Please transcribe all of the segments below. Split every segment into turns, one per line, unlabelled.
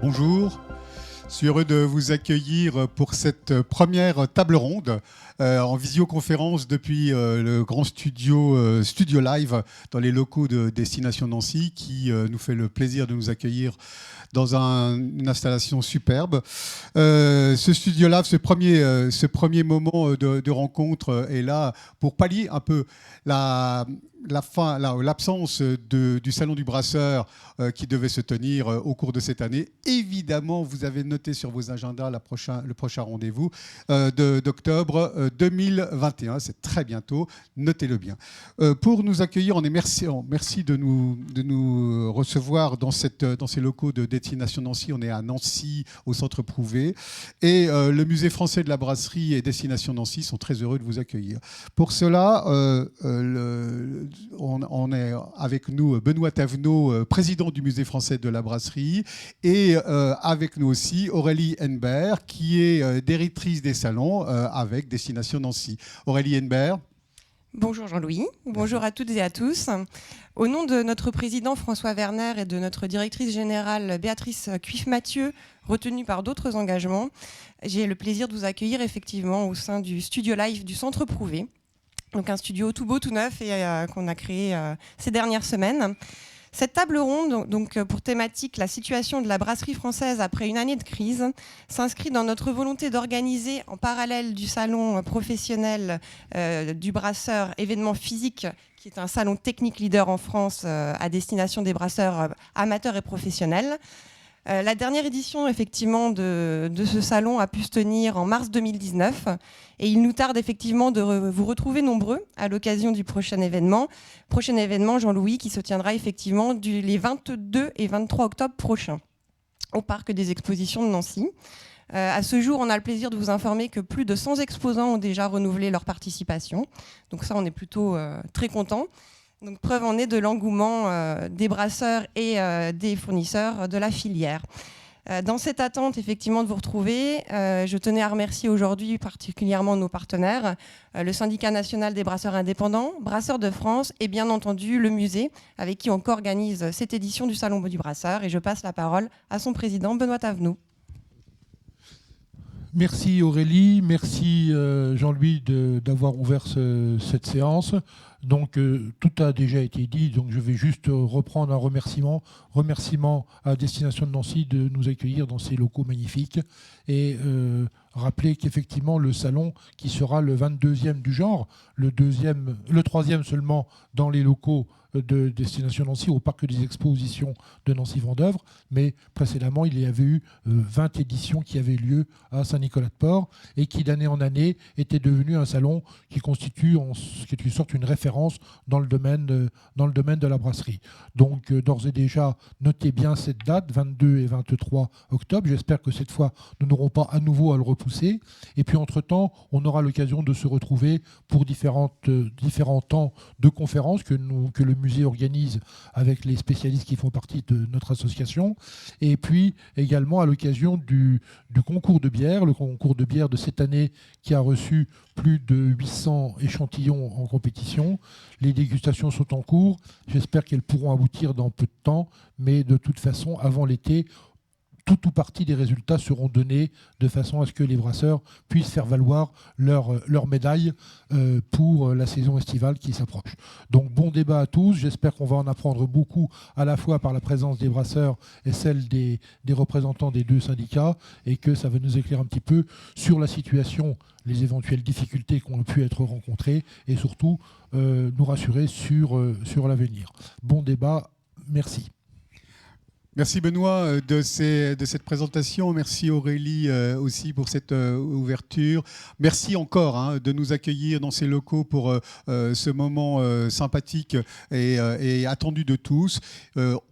Bonjour, je suis heureux de vous accueillir pour cette première table ronde en visioconférence depuis le grand studio Studio Live dans les locaux de Destination Nancy qui nous fait le plaisir de nous accueillir dans une installation superbe. Ce Studio Live, ce premier moment de rencontre est là pour pallier un peu l'absence du Salon du Brasseur qui devait se tenir au cours de cette année. Évidemment, vous avez noté sur vos agendas le prochain rendez-vous d'octobre 2021. C'est très bientôt, notez-le bien. Pour nous accueillir, merci de nous recevoir dans ces locaux de Destination Nancy. On est à Nancy, au Centre Prouvé. Et le Musée français de la brasserie et Destination Nancy sont très heureux de vous accueillir. Pour cela, on est avec nous Benoît Thavenot, président du Musée français de la brasserie, et avec nous aussi Aurélie Henbert, qui est directrice des salons avec Destination Nancy. Aurélie Henbert.
Bonjour Jean-Louis, bonjour à toutes et à tous. Au nom de notre président François Werner et de notre directrice générale Béatrice Cuif-Mathieu, retenue par d'autres engagements, j'ai le plaisir de vous accueillir effectivement au sein du studio live du Centre Prouvé. Donc un studio tout beau, tout neuf et qu'on a créé ces dernières semaines. Cette table ronde, donc pour thématique la situation de la brasserie française après une année de crise, s'inscrit dans notre volonté d'organiser en parallèle du salon professionnel du brasseur événement physique, qui est un salon technique leader en France à destination des brasseurs amateurs et professionnels. La dernière édition effectivement de ce salon a pu se tenir en mars 2019 et il nous tarde effectivement de vous retrouver nombreux à l'occasion du prochain événement, Jean-Louis, qui se tiendra effectivement les 22 et 23 octobre prochains au Parc des Expositions de Nancy. À ce jour, on a le plaisir de vous informer que plus de 100 exposants ont déjà renouvelé leur participation. Donc ça, on est plutôt très contents. Donc, preuve en est de l'engouement des brasseurs et des fournisseurs de la filière. Dans cette attente, effectivement, de vous retrouver, je tenais à remercier aujourd'hui particulièrement nos partenaires, le Syndicat national des brasseurs indépendants, Brasseurs de France et bien entendu le musée, avec qui on co-organise cette édition du Salon du Brasseur. Et je passe la parole à son président, Benoît Thavenot.
Merci Aurélie, merci Jean-Louis d'avoir ouvert cette séance. Donc tout a déjà été dit, donc je vais juste reprendre un remerciement à Destination de Nancy de nous accueillir dans ces locaux magnifiques et rappeler qu'effectivement le salon qui sera le 22e du genre, le 3e seulement dans les locaux de Destination Nancy au Parc des Expositions de Nancy-Vendeuvre, mais précédemment il y avait eu 20 éditions qui avaient lieu à Saint-Nicolas-de-Port et qui d'année en année était devenu un salon qui constitue en quelque sorte une référence dans le domaine de la brasserie. Donc d'ores et déjà, notez bien cette date, 22 et 23 octobre. J'espère que cette fois, nous n'aurons pas à nouveau à le repousser. Et puis entre-temps, on aura l'occasion de se retrouver pour différents temps de conférences que le musée organise avec les spécialistes qui font partie de notre association. Et puis également à l'occasion du concours de bière, le concours de bière de cette année qui a reçu plus de 800 échantillons en compétition. Les dégustations sont en cours. J'espère qu'elles pourront aboutir dans peu de temps, mais de toute façon, avant l'été, tout ou partie des résultats seront donnés de façon à ce que les brasseurs puissent faire valoir leur médaille pour la saison estivale qui s'approche. Donc bon débat à tous, j'espère qu'on va en apprendre beaucoup à la fois par la présence des brasseurs et celle des représentants des deux syndicats et que ça va nous éclairer un petit peu sur la situation, les éventuelles difficultés qui ont pu être rencontrées et surtout nous rassurer sur l'avenir. Bon débat, merci.
Merci Benoît de cette présentation. Merci Aurélie aussi pour cette ouverture. Merci encore de nous accueillir dans ces locaux pour ce moment sympathique et attendu de tous.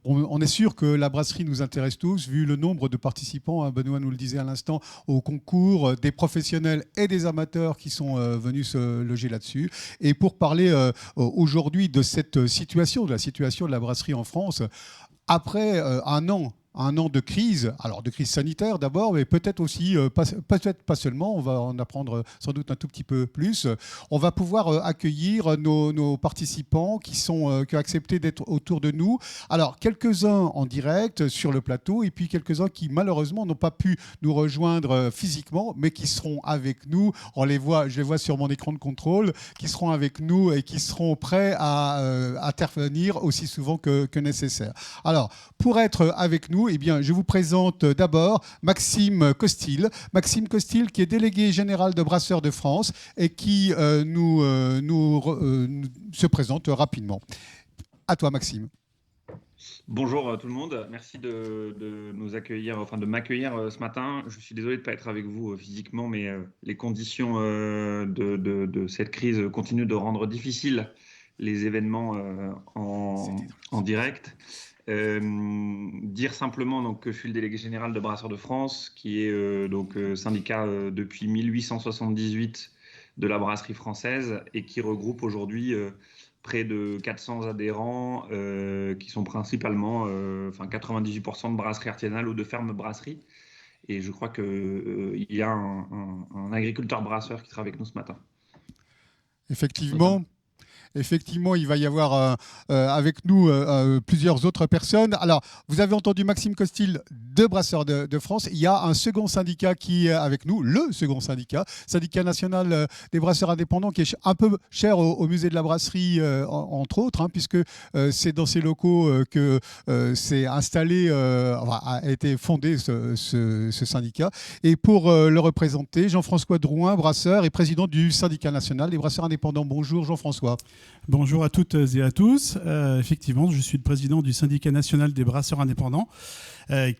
On est sûr que la brasserie nous intéresse tous, vu le nombre de participants, Benoît nous le disait à l'instant, au concours, des professionnels et des amateurs qui sont venus se loger là-dessus. Et pour parler aujourd'hui de cette situation, de la situation de la brasserie en France, après un an un an de crise, alors de crise sanitaire d'abord, mais peut-être aussi, peut-être pas seulement, on va en apprendre sans doute un tout petit peu plus. On va pouvoir accueillir nos participants qui ont accepté d'être autour de nous. Alors, quelques-uns en direct sur le plateau et puis quelques-uns qui malheureusement n'ont pas pu nous rejoindre physiquement, mais qui seront avec nous. Je les vois sur mon écran de contrôle, qui seront avec nous et qui seront prêts à intervenir aussi souvent que nécessaire. Alors, pour être avec nous, eh bien, je vous présente d'abord Maxime Costil. Maxime Costil, qui est délégué général de Brasseurs de France et qui se présente rapidement. À toi, Maxime.
Bonjour tout le monde, merci de nous accueillir, enfin de m'accueillir ce matin. Je suis désolé de ne pas être avec vous physiquement, mais les conditions de cette crise continuent de rendre difficiles les événements en direct. Dire simplement donc, que je suis le délégué général de Brasseurs de France, qui est syndicat depuis 1878 de la brasserie française et qui regroupe aujourd'hui près de 400 adhérents qui sont principalement 98% de brasseries artisanales ou de fermes brasseries. Et je crois qu'il y a un agriculteur brasseur qui sera avec nous ce matin.
Effectivement. Effectivement, il va y avoir avec nous plusieurs autres personnes. Alors, vous avez entendu Maxime Costil de Brasseurs de France. Il y a un second syndicat qui est avec nous, le second syndicat national des brasseurs indépendants, qui est un peu cher au musée de la brasserie, entre autres, hein, puisque c'est dans ces locaux que s'est installé, a été fondé ce syndicat. Et pour le représenter, Jean-François Drouin, brasseur et président du syndicat national des brasseurs indépendants. Bonjour Jean-François.
Bonjour à toutes et à tous. Effectivement, je suis le président du syndicat national des brasseurs indépendants,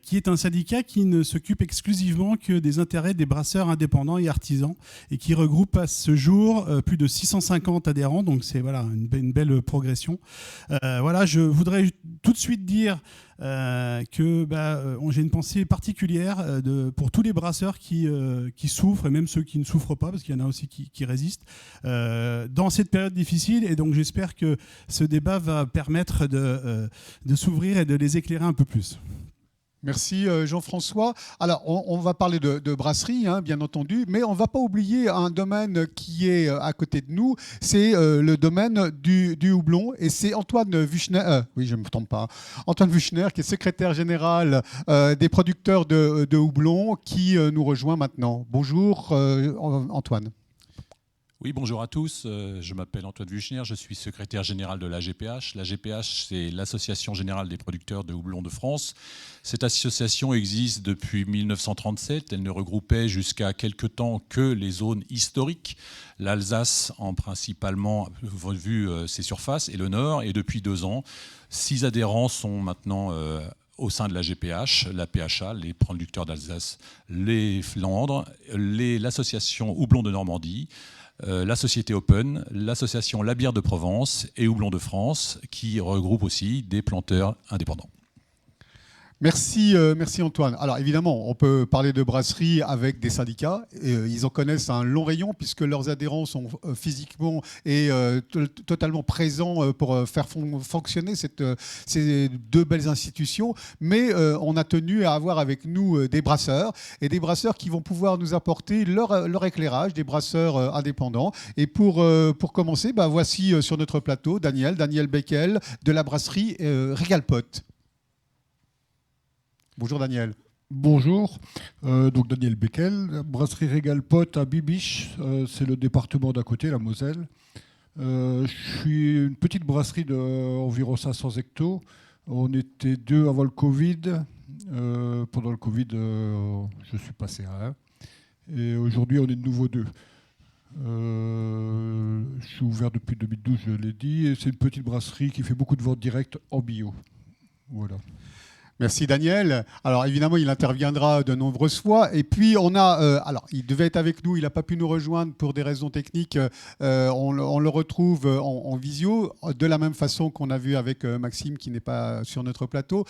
qui est un syndicat qui ne s'occupe exclusivement que des intérêts des brasseurs indépendants et artisans et qui regroupe à ce jour plus de 650 adhérents. Donc c'est une belle progression. Je voudrais tout de suite dire que j'ai une pensée particulière pour tous les brasseurs qui souffrent et même ceux qui ne souffrent pas, parce qu'il y en a aussi qui résistent dans cette période difficile. Et donc j'espère que ce débat va permettre de s'ouvrir et de les éclairer un peu plus.
Merci Jean-François. Alors, on va parler de brasserie, hein, bien entendu, mais on ne va pas oublier un domaine qui est à côté de nous, c'est le domaine du houblon. Et c'est Antoine Vuchner, oui, je ne me trompe pas, Antoine Vuchner, qui est secrétaire général des producteurs de houblon, qui nous rejoint maintenant. Bonjour Antoine.
Oui, bonjour à tous. Je m'appelle Antoine Vuchner, je suis secrétaire général de l'AGPH. L'AGPH, c'est l'Association générale des producteurs de houblon de France. Cette association existe depuis 1937. Elle ne regroupait jusqu'à quelque temps que les zones historiques. L'Alsace, en principalement vu ses surfaces, et le Nord. Et depuis 2 ans, 6 adhérents sont maintenant au sein de la GPH, la PHA, les producteurs d'Alsace, les Flandres, l'association Houblon de Normandie, la société Open, l'association La Bière de Provence et Houblon de France, qui regroupe aussi des planteurs indépendants.
Merci Antoine. Alors évidemment, on peut parler de brasserie avec des syndicats. Ils en connaissent un long rayon puisque leurs adhérents sont physiquement et totalement présents pour faire fonctionner ces 2 belles institutions. Mais on a tenu à avoir avec nous des brasseurs et des brasseurs qui vont pouvoir nous apporter leur éclairage, des brasseurs indépendants. Et pour commencer, voici sur notre plateau Daniel Beckel de la brasserie Régalpot. Bonjour Daniel.
Bonjour, donc Daniel Beckel, brasserie Régalpot à Bibiche, c'est le département d'à côté, la Moselle. Je suis une petite brasserie d'environ 500 hectos. On était 2 avant le Covid. Pendant le Covid, je suis passé à 1. Et aujourd'hui, on est de nouveau 2. Je suis ouvert depuis 2012, je l'ai dit. Et c'est une petite brasserie qui fait beaucoup de ventes directes en bio. Voilà.
Merci Daniel. Alors évidemment, il interviendra de nombreuses fois. Et puis on a, alors il devait être avec nous, il n'a pas pu nous rejoindre pour des raisons techniques. On le retrouve en visio, de la même façon qu'on a vu avec Maxime qui n'est pas sur notre plateau.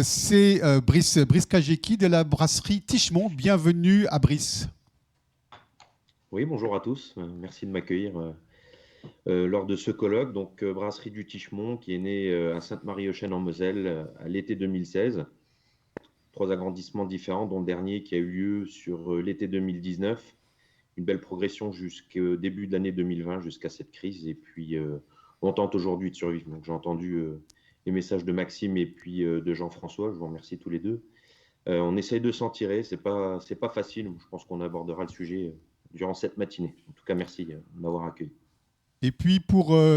C'est Brice Kajeki de la brasserie Tichemont. Bienvenue à Brice.
Oui, bonjour à tous. Merci de m'accueillir lors de ce colloque. Donc, brasserie du Tichemont qui est née à Sainte-Marie-aux-Chênes en Moselle à l'été 2016. 3 agrandissements différents, dont le dernier qui a eu lieu sur l'été 2019. Une belle progression jusqu'au début de l'année 2020, jusqu'à cette crise. Et puis, on tente aujourd'hui de survivre. Donc, j'ai entendu les messages de Maxime et puis de Jean-François. Je vous remercie tous les deux. On essaye de s'en tirer. C'est pas facile. Je pense qu'on abordera le sujet durant cette matinée. En tout cas, merci de m'avoir accueilli.
Et puis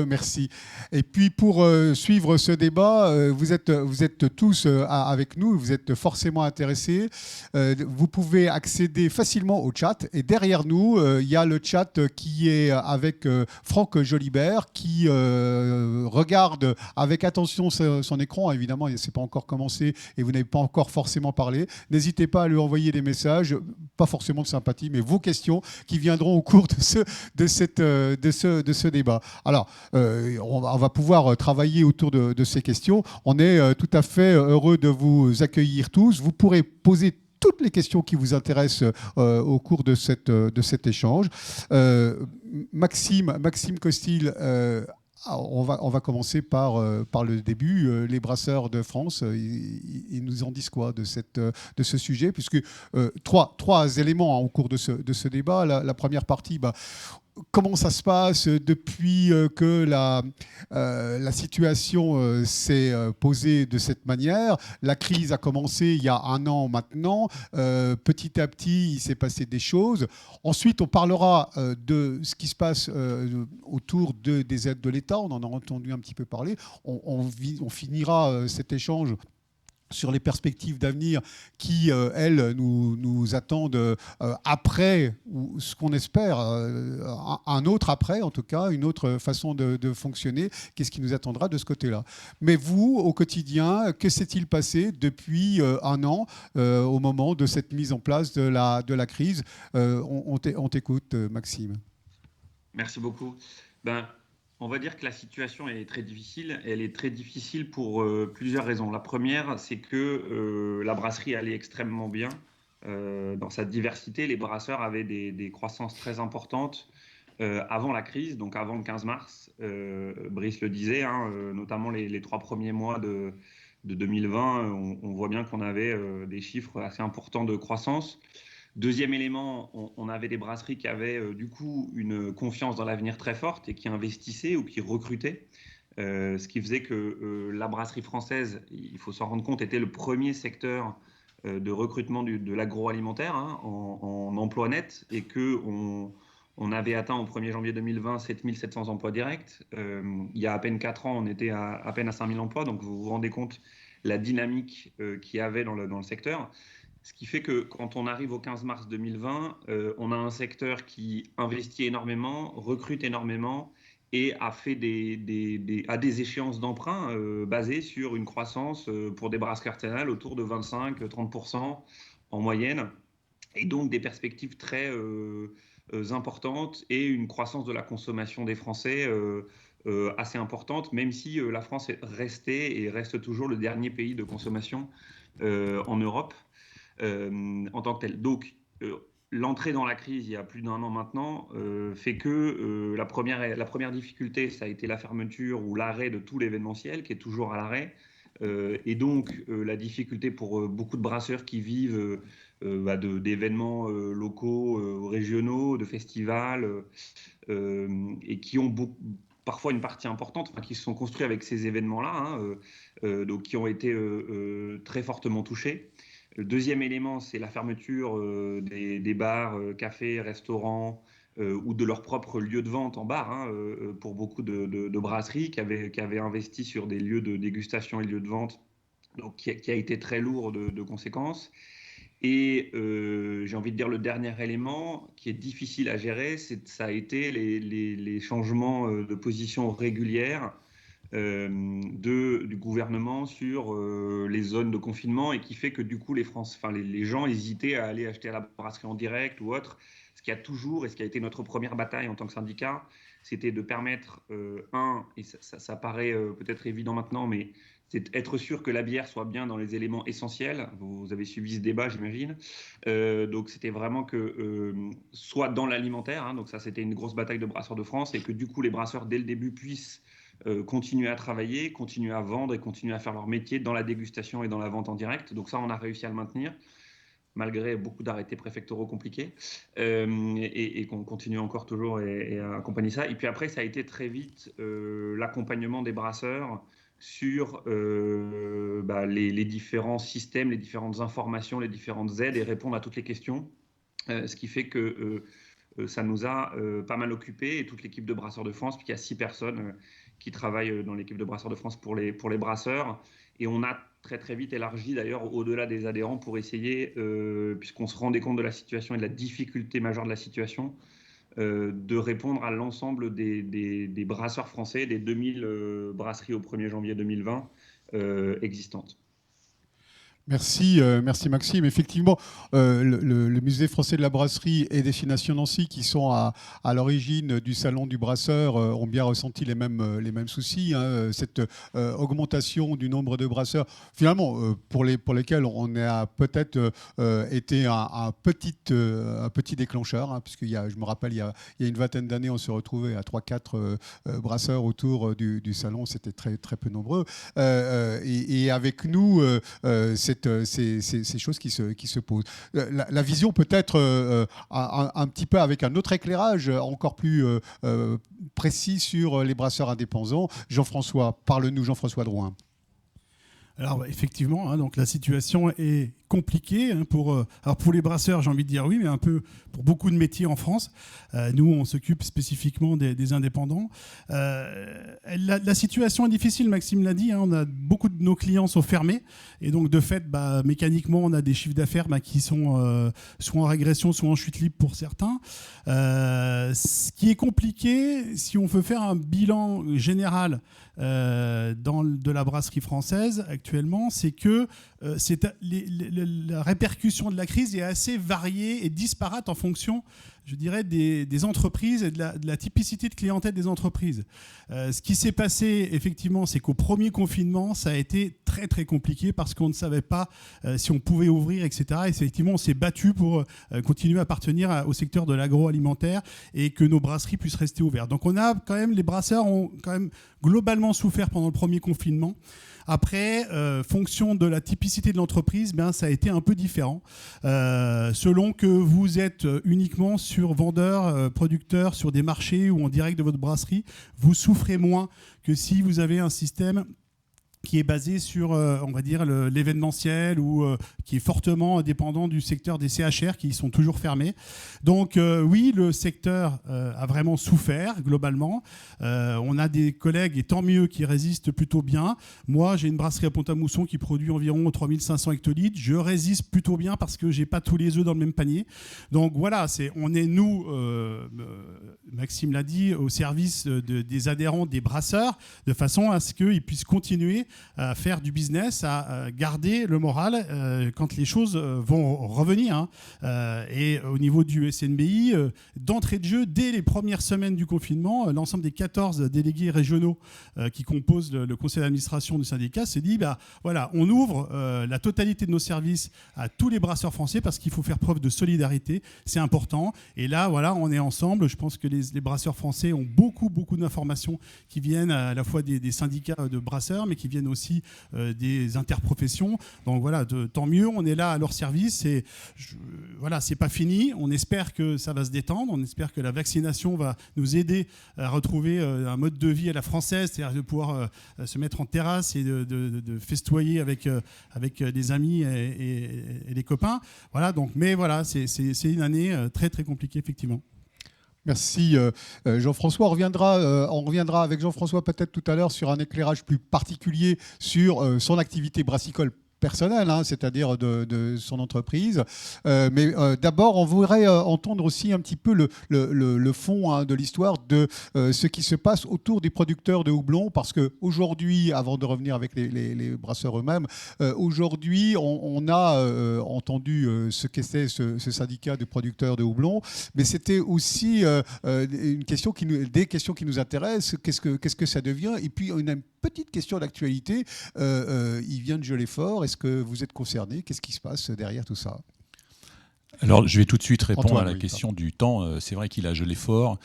merci. Et puis pour suivre ce débat, vous êtes tous avec nous, vous êtes forcément intéressés. Vous pouvez accéder facilement au chat. Et derrière nous, il y a le chat qui est avec Franck Jolibert, qui regarde avec attention son écran. Évidemment, c'est pas encore commencé et vous n'avez pas encore forcément parlé. N'hésitez pas à lui envoyer des messages, pas forcément de sympathie, mais vos questions qui viendront au cours de ce débat. Alors, on va pouvoir travailler autour de ces questions. On est tout à fait heureux de vous accueillir tous. Vous pourrez poser toutes les questions qui vous intéressent au cours de cet échange. Maxime Costil, on va commencer par le début. Les brasseurs de France, ils nous en disent quoi de ce sujet, puisque trois éléments au cours de ce débat. La première partie, comment ça se passe depuis que la situation s'est posée de cette manière? La crise a commencé il y a 1 an maintenant. Petit à petit, il s'est passé des choses. Ensuite, on parlera de ce qui se passe autour des aides de l'État. On en a entendu un petit peu parler. On finira cet échange sur les perspectives d'avenir qui, elles, nous attendent après, ou ce qu'on espère, un autre après, en tout cas, une autre façon de fonctionner. Qu'est-ce qui nous attendra de ce côté-là? Mais vous, au quotidien, que s'est-il passé depuis 1 an, au moment de cette mise en place de la crise? On t'écoute, Maxime.
Merci beaucoup. On va dire que la situation est très difficile. Elle est très difficile pour plusieurs raisons. La première, c'est que la brasserie allait extrêmement bien. Dans sa diversité, les brasseurs avaient des croissances très importantes avant la crise, donc avant le 15 mars. Brice le disait, notamment les 3 premiers mois de 2020, on voit bien qu'on avait des chiffres assez importants de croissance. Deuxième élément, on avait des brasseries qui avaient du coup une confiance dans l'avenir très forte et qui investissaient ou qui recrutaient. Ce qui faisait que la brasserie française, il faut s'en rendre compte, était le premier secteur de recrutement de l'agroalimentaire en emploi net, et qu'on avait atteint au 1er janvier 2020 7700 emplois directs. Il y a à peine 4 ans, on était à peine à 5000 emplois, donc vous vous rendez compte la dynamique qu'il y avait dans le secteur. Ce qui fait que quand on arrive au 15 mars 2020, on a un secteur qui investit énormément, recrute énormément et a fait des échéances d'emprunt basées sur une croissance pour des brasseries artisanales autour de 25-30% en moyenne, et donc des perspectives très importantes et une croissance de la consommation des Français assez importante, même si la France est restée et reste toujours le dernier pays de consommation en Europe. En tant que tel. Donc, l'entrée dans la crise il y a plus d'1 an maintenant fait que la première difficulté, ça a été la fermeture ou l'arrêt de tout l'événementiel, qui est toujours à l'arrêt. Et donc, la difficulté pour beaucoup de brasseurs qui vivent d'événements locaux, régionaux, de festivals, et qui ont parfois une partie importante, qui se sont construits avec ces événements-là, donc qui ont été très fortement touchés. Le deuxième élément, c'est la fermeture des bars, cafés, restaurants ou de leur propre lieu de vente en bar, pour beaucoup de brasseries qui avaient investi sur des lieux de dégustation et lieux de vente, donc qui a été très lourd de conséquences. Et j'ai envie de dire le dernier élément qui est difficile à gérer, ça a été les changements de position régulières du gouvernement sur les zones de confinement, et qui fait que du coup les gens hésitaient à aller acheter à la brasserie en direct ou autre. Ce qui a toujours, et ce qui a été notre première bataille en tant que syndicat, c'était de permettre, et ça paraît peut-être évident maintenant, mais c'est être sûr que la bière soit bien dans les éléments essentiels. Vous avez suivi ce débat, j'imagine. Donc c'était vraiment que soit dans l'alimentaire, donc ça c'était une grosse bataille de brasseurs de France, et que du coup les brasseurs dès le début puissent continuer à travailler, continuer à vendre et continuer à faire leur métier dans la dégustation et dans la vente en direct. Donc ça, on a réussi à le maintenir, malgré beaucoup d'arrêtés préfectoraux compliqués, et qu'on continue encore toujours et à accompagner ça. Et puis après, ça a été très vite l'accompagnement des brasseurs sur les différents systèmes, les différentes informations, les différentes aides et répondre à toutes les questions, ce qui fait que ça nous a pas mal occupés, et toute l'équipe de Brasseurs de France, puisqu'il y a 6 personnes qui travaillent dans l'équipe de Brasseurs de France pour les brasseurs. Et on a très très vite élargi d'ailleurs au-delà des adhérents pour essayer, puisqu'on se rendait compte de la situation et de la difficulté majeure de la situation, de répondre à l'ensemble des brasseurs français, des 2000 brasseries au 1er janvier 2020 existantes.
Merci, merci Maxime. Effectivement, le Musée français de la brasserie et Destination Nancy, qui sont à l'origine du salon du brasseur, ont bien ressenti les mêmes soucis. Hein, cette augmentation du nombre de brasseurs, finalement, pour lesquels on a peut-être été un petit déclencheur, hein, puisque je me rappelle, il y a une vingtaine d'années, on se retrouvait à 3-4 brasseurs autour du salon. C'était très, très peu nombreux. Et avec nous, ces choses qui se posent. La vision peut-être un petit peu avec un autre éclairage encore plus précis sur les brasseurs indépendants. Jean-François, parle-nous, Jean-François Drouin.
Alors effectivement, donc la situation est compliquée pour les brasseurs, j'ai envie de dire oui, mais un peu pour beaucoup de métiers en France. Nous, on s'occupe spécifiquement des indépendants. La situation est difficile, Maxime l'a dit. On a beaucoup de nos clients sont fermés, et donc de fait, mécaniquement, on a des chiffres d'affaires qui sont soit en régression, soit en chute libre pour certains. Ce qui est compliqué, si on veut faire un bilan général de la brasserie française actuellement, c'est que la répercussion de la crise est assez variée et disparate en fonction, je dirais, des entreprises et de la typicité de clientèle des entreprises. Ce qui s'est passé, effectivement, c'est qu'au premier confinement, ça a été très, très compliqué parce qu'on ne savait pas si on pouvait ouvrir, etc. Et effectivement, on s'est battu pour continuer à appartenir au secteur de l'agroalimentaire et que nos brasseries puissent rester ouvertes. Donc, les brasseurs ont quand même globalement souffert pendant le premier confinement. Après, fonction de la typicité de l'entreprise, ça a été un peu différent. Selon que vous êtes uniquement sur vendeur, producteur, sur des marchés ou en direct de votre brasserie, vous souffrez moins que si vous avez un système qui est basé sur, on va dire, l'événementiel ou qui est fortement dépendant du secteur des CHR qui sont toujours fermés. Donc oui, le secteur a vraiment souffert globalement. On a des collègues, et tant mieux, qui résistent plutôt bien. Moi, j'ai une brasserie à Pont-à-Mousson qui produit environ 3500 hectolitres. Je résiste plutôt bien parce que j'ai pas tous les œufs dans le même panier. Donc voilà, on est nous, Maxime l'a dit, au service des adhérents, des brasseurs, de façon à ce qu'ils puissent continuer à faire du business, à garder le moral quand les choses vont revenir. Et au niveau du SNBI, d'entrée de jeu, dès les premières semaines du confinement, l'ensemble des 14 délégués régionaux qui composent le conseil d'administration du syndicat s'est dit, voilà, on ouvre la totalité de nos services à tous les brasseurs français parce qu'il faut faire preuve de solidarité, c'est important. Et là, voilà, on est ensemble. Je pense que les brasseurs français ont beaucoup d'informations qui viennent à la fois des syndicats de brasseurs, mais qui viennent aussi des interprofessions. Donc voilà, tant mieux, on est là à leur service. Et voilà, c'est pas fini. On espère que ça va se détendre. On espère que la vaccination va nous aider à retrouver un mode de vie à la française, c'est-à-dire de pouvoir se mettre en terrasse et de festoyer avec des amis et des copains. Voilà, donc, mais voilà, c'est une année très très compliquée, effectivement.
Merci Jean-François. On reviendra avec Jean-François peut-être tout à l'heure sur un éclairage plus particulier sur son activité brassicole personnelle, c'est-à-dire de son entreprise. Mais d'abord, on voudrait entendre aussi un petit peu le fond de l'histoire de ce qui se passe autour des producteurs de houblon, parce qu'aujourd'hui, avant de revenir avec les brasseurs eux-mêmes, aujourd'hui, on a entendu ce qu'était ce syndicat de producteurs de houblon, mais c'était aussi des questions qui nous intéressent. Qu'est-ce que ça devient? Et puis, on a une petite question d'actualité. Il vient de geler fort. Est-ce que vous êtes concerné? Qu'est-ce qui se passe derrière tout ça?
Alors, je vais tout de suite répondre
Antoine,
à la question du temps. C'est vrai qu'il a gelé fort.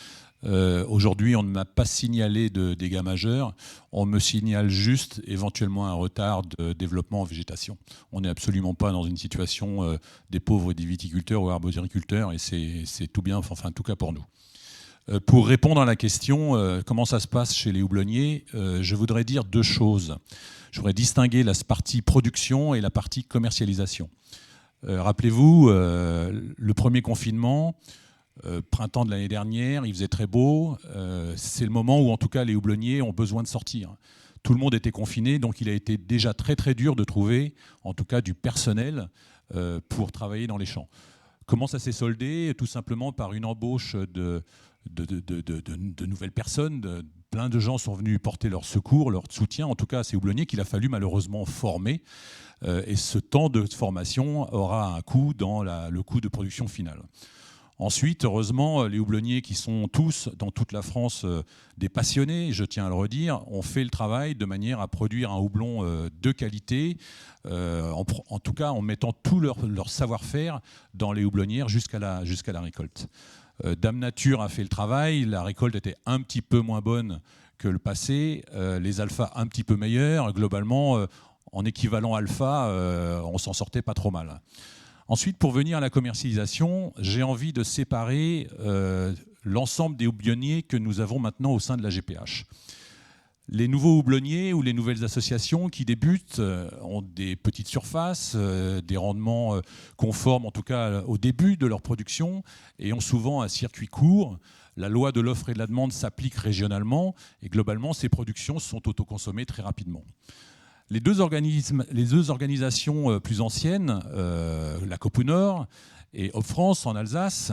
Aujourd'hui, on ne m'a pas signalé de dégâts majeurs. On me signale juste éventuellement un retard de développement en végétation. On n'est absolument pas dans une situation des pauvres des viticulteurs ou arboriculteurs, et c'est tout bien, enfin en tout cas pour nous. Pour répondre à la question, comment ça se passe chez les houblonniers, je voudrais dire deux choses. Je voudrais distinguer la partie production et la partie commercialisation. Rappelez-vous, le premier confinement, printemps de l'année dernière, il faisait très beau. C'est le moment où, en tout cas, les houblonniers ont besoin de sortir. Tout le monde était confiné, donc il a été déjà très très dur de trouver, en tout cas, du personnel pour travailler dans les champs. Comment ça s'est soldé? Tout simplement par une embauche de nouvelles personnes. Plein de gens sont venus porter leur secours, leur soutien, en tout cas à ces houblonniers qu'il a fallu malheureusement former. Et ce temps de formation aura un coût dans le coût de production finale. Ensuite, heureusement, les houblonniers qui sont tous, dans toute la France, des passionnés, je tiens à le redire, ont fait le travail de manière à produire un houblon de qualité, en tout cas en mettant tout leur savoir-faire dans les houblonnières jusqu'à la récolte. Dame Nature a fait le travail, la récolte était un petit peu moins bonne que le passé, les alphas un petit peu meilleurs, globalement, en équivalent alpha, on s'en sortait pas trop mal. Ensuite, pour venir à la commercialisation, j'ai envie de séparer l'ensemble des houblonniers que nous avons maintenant au sein de la GPH. Les nouveaux houblonniers ou les nouvelles associations qui débutent ont des petites surfaces, des rendements conformes en tout cas au début de leur production et ont souvent un circuit court. La loi de l'offre et de la demande s'applique régionalement et globalement ces productions sont autoconsommées très rapidement. Les deux organisations plus anciennes, la Copu Nord et Hop France en Alsace,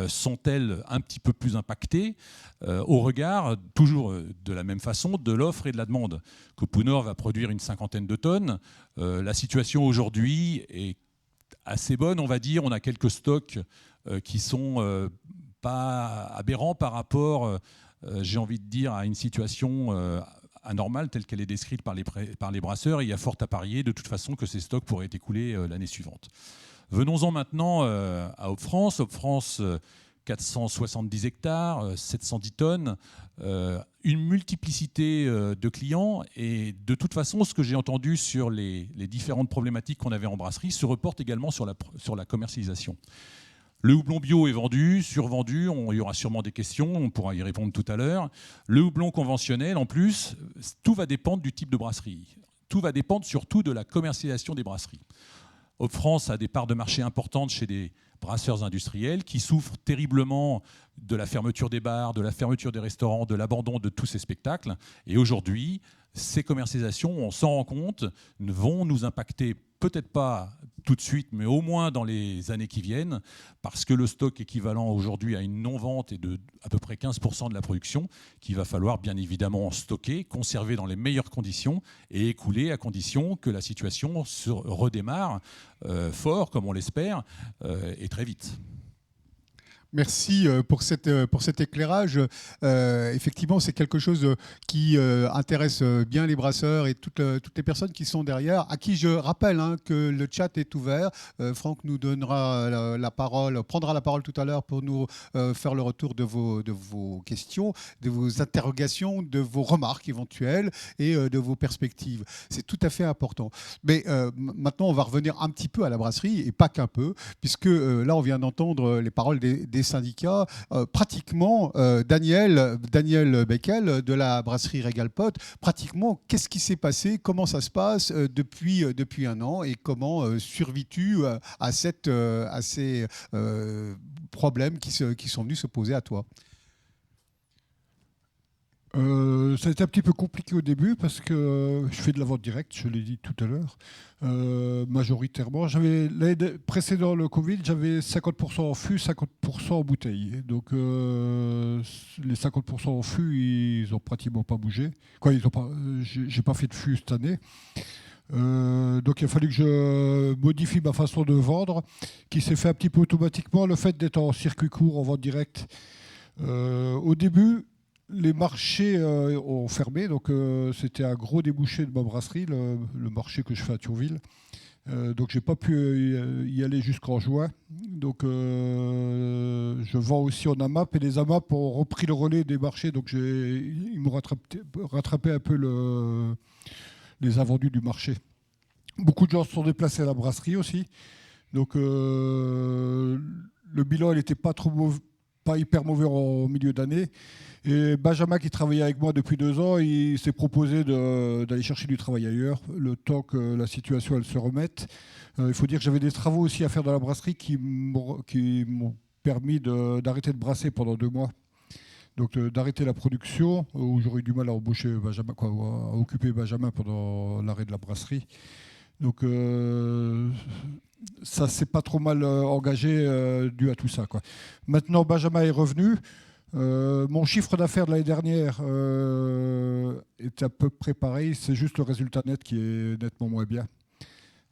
sont-elles un petit peu plus impactées au regard, toujours de la même façon, de l'offre et de la demande? Copu Nord va produire une 50aine de tonnes. La situation aujourd'hui est assez bonne, on va dire. On a quelques stocks qui sont pas aberrants par rapport, j'ai envie de dire, à une situation anormale telle qu'elle est décrite par les brasseurs. Et il y a fort à parier de toute façon que ces stocks pourraient être écoulés l'année suivante. Venons-en maintenant à Hop France. Hop France, 470 hectares, 710 tonnes, une multiplicité de clients. Et de toute façon, ce que j'ai entendu sur les différentes problématiques qu'on avait en brasserie se reporte également sur la commercialisation. Le houblon bio est vendu, survendu, il y aura sûrement des questions, on pourra y répondre tout à l'heure. Le houblon conventionnel, en plus, tout va dépendre du type de brasserie. Tout va dépendre surtout de la commercialisation des brasseries. Hop France a des parts de marché importantes chez des brasseurs industriels qui souffrent terriblement de la fermeture des bars, de la fermeture des restaurants, de l'abandon de tous ces spectacles. Et aujourd'hui, ces commercialisations, on s'en rend compte, vont nous impacter peut-être pas tout de suite, mais au moins dans les années qui viennent, parce que le stock équivalent aujourd'hui à une non-vente est de à peu près 15% de la production, qu'il va falloir bien évidemment stocker, conserver dans les meilleures conditions et écouler à condition que la situation se redémarre fort, comme on l'espère, et très vite.
Merci pour cet éclairage. Effectivement, c'est quelque chose qui intéresse bien les brasseurs et toutes les personnes qui sont derrière, à qui je rappelle que le chat est ouvert. Franck nous donnera la parole, prendra la parole tout à l'heure pour nous faire le retour de vos questions, de vos interrogations, de vos remarques éventuelles et de vos perspectives. C'est tout à fait important. Mais maintenant, on va revenir un petit peu à la brasserie, et pas qu'un peu, puisque là, on vient d'entendre les paroles des syndicats. Pratiquement, Daniel Beckel de la brasserie Régalpot, pratiquement, qu'est-ce qui s'est passé? Comment ça se passe depuis un an? Et comment survis-tu à ces problèmes qui sont venus se poser à toi?
Ça a été un petit peu compliqué au début parce que je fais de la vente directe, je l'ai dit tout à l'heure, majoritairement. L'année précédant le Covid, j'avais 50% en fût, 50% en bouteille. Donc les 50% en fût, ils n'ont pratiquement pas bougé. J'ai pas fait de fût cette année. Donc il a fallu que je modifie ma façon de vendre, qui s'est fait un petit peu automatiquement. Le fait d'être en circuit court, en vente directe, au début, les marchés ont fermé, donc c'était un gros débouché de ma brasserie, le marché que je fais à Thionville. Donc j'ai pas pu y aller jusqu'en juin. Donc je vends aussi en AMAP et les AMAP ont repris le relais des marchés. Donc ils m'ont rattrapé un peu les invendus du marché. Beaucoup de gens se sont déplacés à la brasserie aussi. Donc le bilan n'était pas hyper mauvais en milieu d'année. Et Benjamin, qui travaillait avec moi depuis 2 ans, il s'est proposé d'aller chercher du travail ailleurs, le temps que la situation elle se remette. Il faut dire que j'avais des travaux aussi à faire dans la brasserie qui m'ont permis d'arrêter de brasser pendant 2 mois. Donc d'arrêter la production, où j'aurais eu du mal à embaucher Benjamin, à occuper Benjamin pendant l'arrêt de la brasserie. Donc ça s'est pas trop mal engagé dû à tout ça, quoi. Maintenant, Benjamin est revenu. Mon chiffre d'affaires de l'année dernière est à peu près pareil. C'est juste le résultat net qui est nettement moins bien.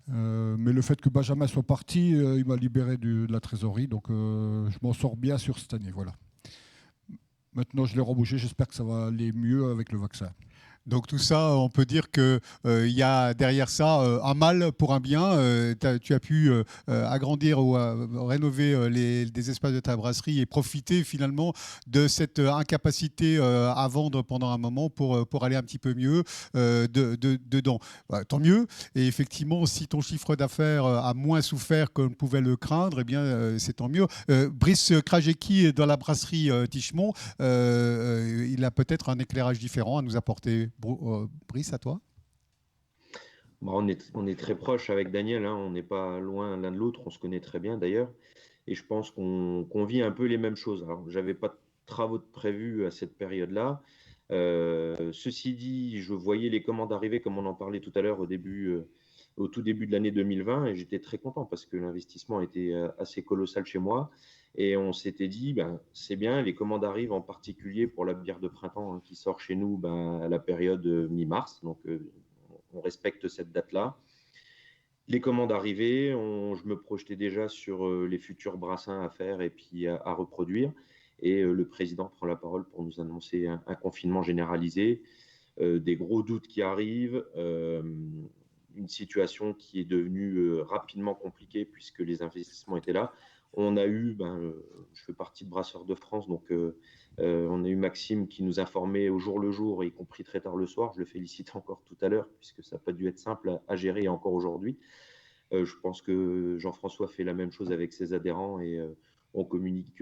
Mais le fait que Benjamin soit parti, il m'a libéré de la trésorerie. Donc je m'en sors bien sur cette année. Voilà. Maintenant, je l'ai rembauché. J'espère que ça va aller mieux avec le vaccin.
Donc tout ça, on peut dire qu'il y a derrière ça un mal pour un bien. Tu as pu agrandir ou rénover des espaces de ta brasserie et profiter finalement de cette incapacité à vendre pendant un moment pour aller un petit peu mieux dedans. Tant mieux. Et effectivement, si ton chiffre d'affaires a moins souffert qu'on pouvait le craindre, eh bien, c'est tant mieux. Brice Krajewski, dans la brasserie Tichemont, il a peut-être un éclairage différent à nous apporter. Brice, à toi.
On est très proches avec Daniel, hein. On n'est pas loin l'un de l'autre, on se connaît très bien d'ailleurs. Et je pense qu'on vit un peu les mêmes choses. Alors, je n'avais pas de travaux de prévus à cette période-là. Ceci dit, je voyais les commandes arriver, comme on en parlait tout à l'heure au tout début de l'année 2020, et j'étais très content parce que l'investissement était assez colossal chez moi. Et on s'était dit, c'est bien, les commandes arrivent en particulier pour la bière de printemps, hein, qui sort chez nous à la période mi-mars. Donc, on respecte cette date-là. Les commandes arrivaient, je me projetais déjà sur les futurs brassins à faire et puis à reproduire. Et le président prend la parole pour nous annoncer un confinement généralisé, des gros doutes qui arrivent, une situation qui est devenue rapidement compliquée puisque les investissements étaient là. On a eu, je fais partie de Brasseurs de France, donc on a eu Maxime qui nous informait au jour le jour, y compris très tard le soir. Je le félicite encore tout à l'heure, puisque ça n'a pas dû être simple à gérer encore aujourd'hui. Je pense que Jean-François fait la même chose avec ses adhérents et on communique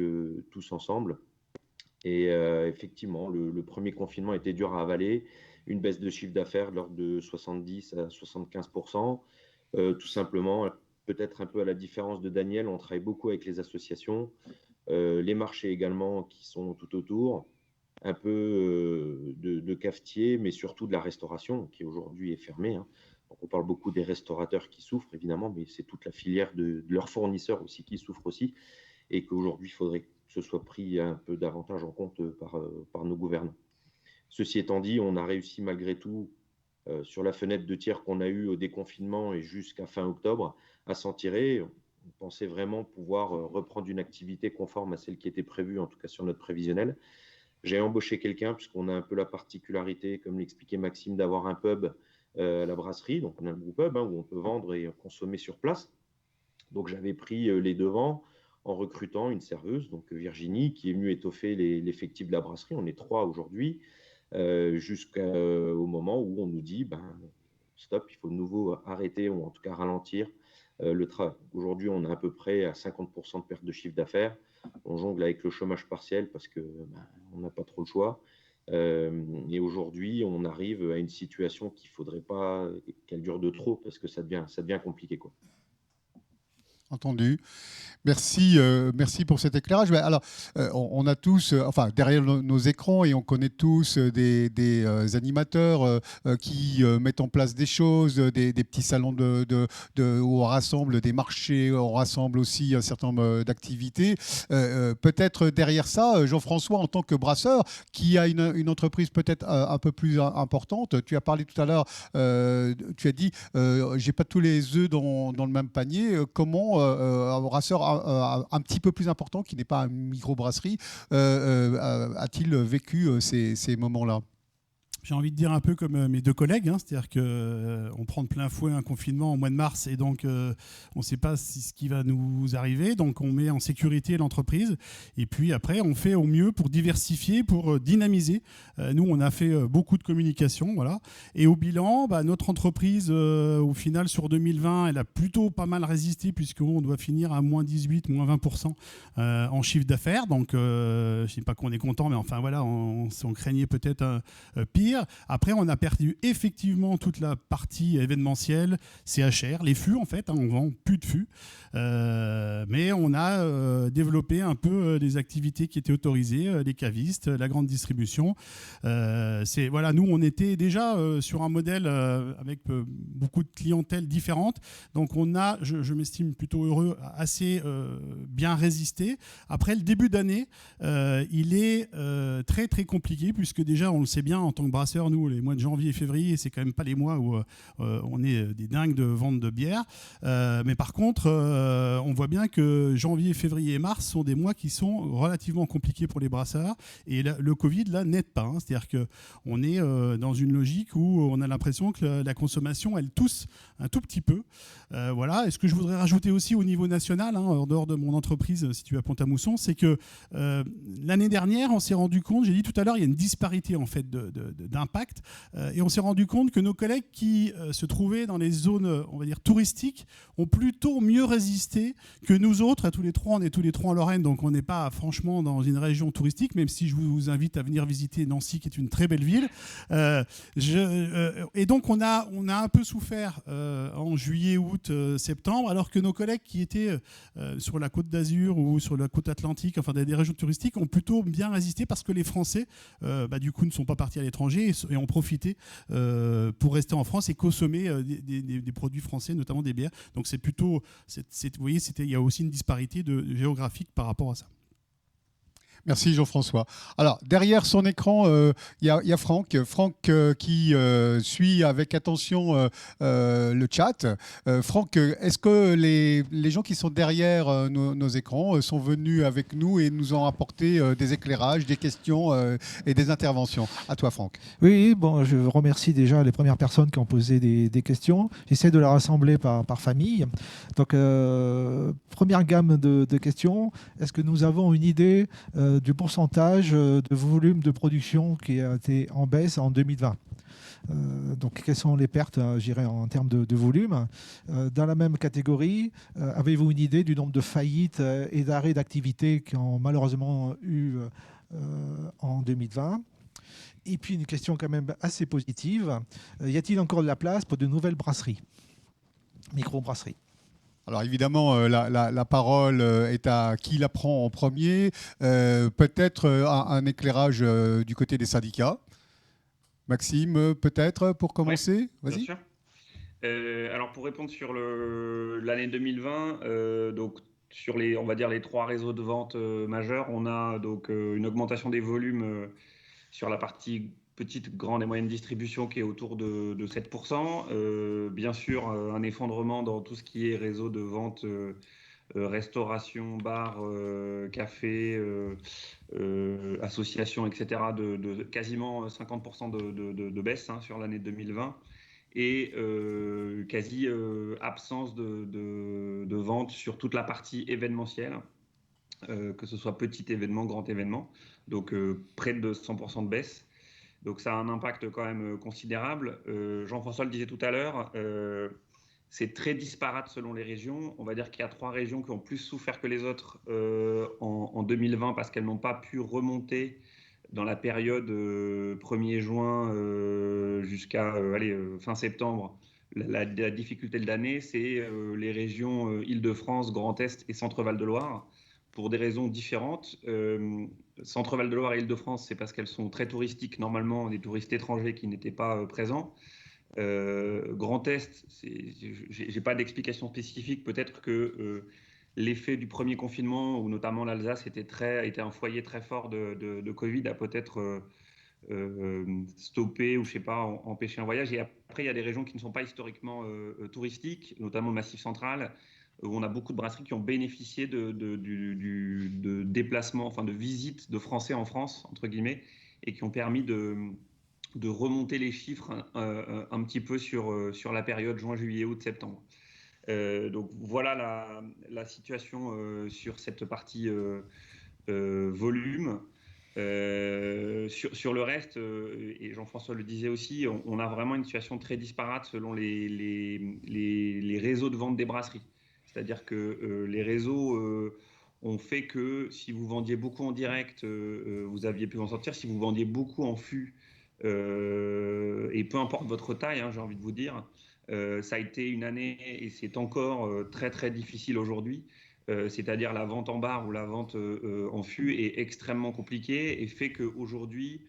tous ensemble. Et effectivement, le premier confinement était dur à avaler. Une baisse de chiffre d'affaires de l'ordre de 70 à 75%, tout simplement. Peut-être un peu à la différence de Daniel, on travaille beaucoup avec les associations, les marchés également qui sont tout autour, un peu de cafetiers, mais surtout de la restauration qui aujourd'hui est fermée, hein. Donc on parle beaucoup des restaurateurs qui souffrent évidemment, mais c'est toute la filière de leurs fournisseurs aussi qui souffrent aussi, et qu'aujourd'hui il faudrait que ce soit pris un peu davantage en compte par nos gouvernants. Ceci étant dit, on a réussi malgré tout, sur la fenêtre de tir qu'on a eue au déconfinement et jusqu'à fin octobre, à s'en tirer. On pensait vraiment pouvoir reprendre une activité conforme à celle qui était prévue, en tout cas sur notre prévisionnel. J'ai embauché quelqu'un, puisqu'on a un peu la particularité, comme l'expliquait Maxime, d'avoir un pub à la brasserie. Donc on a le groupe pub, hein, où on peut vendre et consommer sur place. Donc j'avais pris les devants en recrutant une serveuse, donc Virginie, qui est venue étoffer l'effectif de la brasserie. On est 3 aujourd'hui, jusqu'au moment où on nous dit stop, il faut de nouveau arrêter ou en tout cas ralentir le travail. Aujourd'hui, on est à peu près à 50% de perte de chiffre d'affaires. On jongle avec le chômage partiel parce qu'on n'a pas trop le choix. Et aujourd'hui, on arrive à une situation qu'il ne faudrait pas qu'elle dure de trop parce que ça devient compliqué, quoi.
Entendu. Merci, merci pour cet éclairage. Alors, on a tous, derrière nos écrans, et on connaît tous des animateurs qui mettent en place des choses, des petits salons où on rassemble des marchés, on rassemble aussi un certain nombre d'activités. Peut-être derrière ça, Jean-François, en tant que brasseur, qui a une entreprise peut-être un peu plus importante, tu as parlé tout à l'heure, tu as dit, j'ai pas tous les œufs dans le même panier. Comment un brasseur un petit peu plus important, qui n'est pas une microbrasserie, a-t-il vécu ces moments-là ?
J'ai envie de dire un peu comme mes deux collègues, hein, c'est-à-dire qu'on prend de plein fouet un confinement au mois de mars et donc on ne sait pas ce qui va nous arriver, donc on met en sécurité l'entreprise et puis après on fait au mieux pour diversifier, pour dynamiser. Nous on a fait beaucoup de communication, voilà. Et au bilan, notre entreprise au final sur 2020 elle a plutôt pas mal résisté puisqu'on doit finir à moins 18, moins 20% en chiffre d'affaires, donc je ne sais pas qu'on est content, mais enfin voilà, on craignait peut-être pire. Après, on a perdu effectivement toute la partie événementielle, CHR, les fûts en fait, hein, on vend plus de fûts. Mais on a développé un peu des activités qui étaient autorisées, les cavistes, la grande distribution. Voilà, nous, on était déjà sur un modèle avec beaucoup de clientèle différentes. Donc, on a, je m'estime plutôt heureux, assez bien résisté. Après, le début d'année, il est très, très compliqué puisque déjà, on le sait bien, en tant que brasseur, nous, les mois de janvier et février, c'est quand même pas les mois où on est des dingues de vente de bière. Mais par contre, on voit bien que janvier, février et mars sont des mois qui sont relativement compliqués pour les brasseurs. Et le Covid, là, n'aide pas. Hein. C'est-à-dire qu'on est dans une logique où on a l'impression que la consommation, elle tousse un tout petit peu. Voilà. Et ce que je voudrais rajouter aussi au niveau national, hein, en dehors de mon entreprise située à Pont-à-Mousson, c'est que l'année dernière, on s'est rendu compte, j'ai dit tout à l'heure, il y a une disparité en fait d'impact. Et on s'est rendu compte que nos collègues qui se trouvaient dans les zones, on va dire, touristiques, ont plutôt mieux résisté que nous autres. Tous les trois, on est tous les trois en Lorraine, donc on n'est pas franchement dans une région touristique, même si je vous invite à venir visiter Nancy, qui est une très belle ville. Et donc on a un peu souffert en juillet, août, septembre, alors que nos collègues qui étaient sur la côte d'Azur ou sur la côte atlantique, enfin des régions touristiques, ont plutôt bien résisté parce que les Français, du coup, ne sont pas partis à l'étranger et ont profité pour rester en France et consommer des produits français, notamment des bières. Donc c'est plutôt, vous voyez, il y a aussi une disparité géographique par rapport à ça.
Merci Jean-François. Alors, derrière son écran, il y a Franck qui suit avec attention le chat. Franck, est-ce que les gens qui sont derrière nos écrans sont venus avec nous et nous ont apporté des éclairages, des questions et des interventions? À toi, Franck.
Oui, bon, je remercie déjà les premières personnes qui ont posé des questions. J'essaie de les rassembler par famille. Donc, première gamme de questions. Est-ce que nous avons une idée du pourcentage de volume de production qui a été en baisse en 2020? Donc, quelles sont les pertes, j'irais, en termes de volume? Dans la même catégorie, avez-vous une idée du nombre de faillites et d'arrêts d'activité qui ont malheureusement eu en 2020? Et puis, une question quand même assez positive. Y a-t-il encore de la place pour de nouvelles brasseries, micro-brasseries?
Alors évidemment, la parole est à qui la prend en premier. Peut-être un éclairage du côté des syndicats. Maxime, peut-être, pour commencer.
Oui,
vas-y.
bien sûr. Alors pour répondre sur l'année 2020, donc sur on va dire les trois réseaux de vente majeurs, on a donc une augmentation des volumes sur la partie petite, grande et moyenne distribution qui est autour de 7%. Bien sûr, un effondrement dans tout ce qui est réseau de vente, restauration, bar, café, association, etc., de quasiment 50% de baisse sur l'année 2020. Et quasi absence de vente sur toute la partie événementielle, que ce soit petit événement, grand événement. Donc près de 100% de baisse. Donc ça a un impact quand même considérable. Jean-François le disait tout à l'heure, c'est très disparate selon les régions. On va dire qu'il y a 3 régions qui ont plus souffert que les autres en 2020 parce qu'elles n'ont pas pu remonter dans la période 1er juin jusqu'à fin septembre. La difficulté de l'année, c'est les régions Île-de-France, Grand Est et Centre-Val de Loire, pour des raisons différentes. Centre-Val de Loire et Île-de-France, c'est parce qu'elles sont très touristiques, normalement, des touristes étrangers qui n'étaient pas présents. Grand Est, je n'ai pas d'explication spécifique. Peut-être que l'effet du premier confinement, où notamment l'Alsace était un foyer très fort de Covid, a peut-être stopper ou je sais pas, empêcher un voyage. Et après, il y a des régions qui ne sont pas historiquement touristiques, notamment le Massif central, où on a beaucoup de brasseries qui ont bénéficié de déplacements, enfin de visites de Français en France, entre guillemets, et qui ont permis de de remonter les chiffres un petit peu sur la période juin, juillet, août, septembre. Donc voilà la situation sur cette partie volume. Sur le reste, et Jean-François le disait aussi, on a vraiment une situation très disparate selon les réseaux de vente des brasseries. C'est-à-dire que les réseaux ont fait que si vous vendiez beaucoup en direct, vous aviez pu en sortir. Si vous vendiez beaucoup en fût, et peu importe votre taille, j'ai envie de vous dire, ça a été une année, et c'est encore très très difficile aujourd'hui. C'est-à-dire la vente en bar ou la vente en fût est extrêmement compliquée et fait qu'aujourd'hui,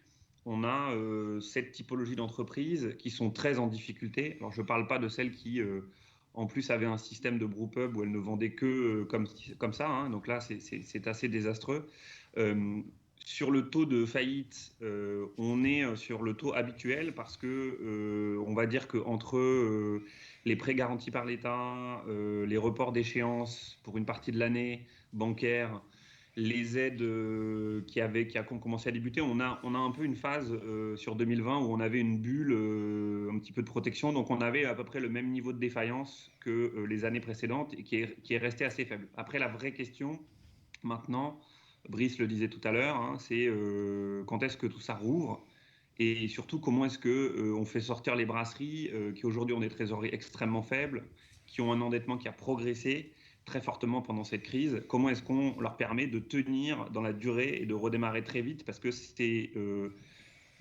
on a cette typologie d'entreprises qui sont très en difficulté. Alors, je ne parle pas de celles qui, en plus, avaient un système de brewpub où elles ne vendaient que comme ça. Donc là, c'est assez désastreux. Sur le taux de faillite, on est sur le taux habituel parce que on va dire qu'entre les prêts garantis par l'État, les reports d'échéance pour une partie de l'année bancaire, les aides qui ont commencé à débuter, on a un peu une phase sur 2020 où on avait une bulle, un petit peu de protection, donc on avait à peu près le même niveau de défaillance que les années précédentes et qui est resté assez faible. Après, la vraie question maintenant, Brice le disait tout à l'heure, c'est quand est-ce que tout ça rouvre et surtout comment est-ce qu'on fait sortir les brasseries qui aujourd'hui ont des trésoreries extrêmement faibles, qui ont un endettement qui a progressé très fortement pendant cette crise. Comment est-ce qu'on leur permet de tenir dans la durée et de redémarrer très vite, parce que c'est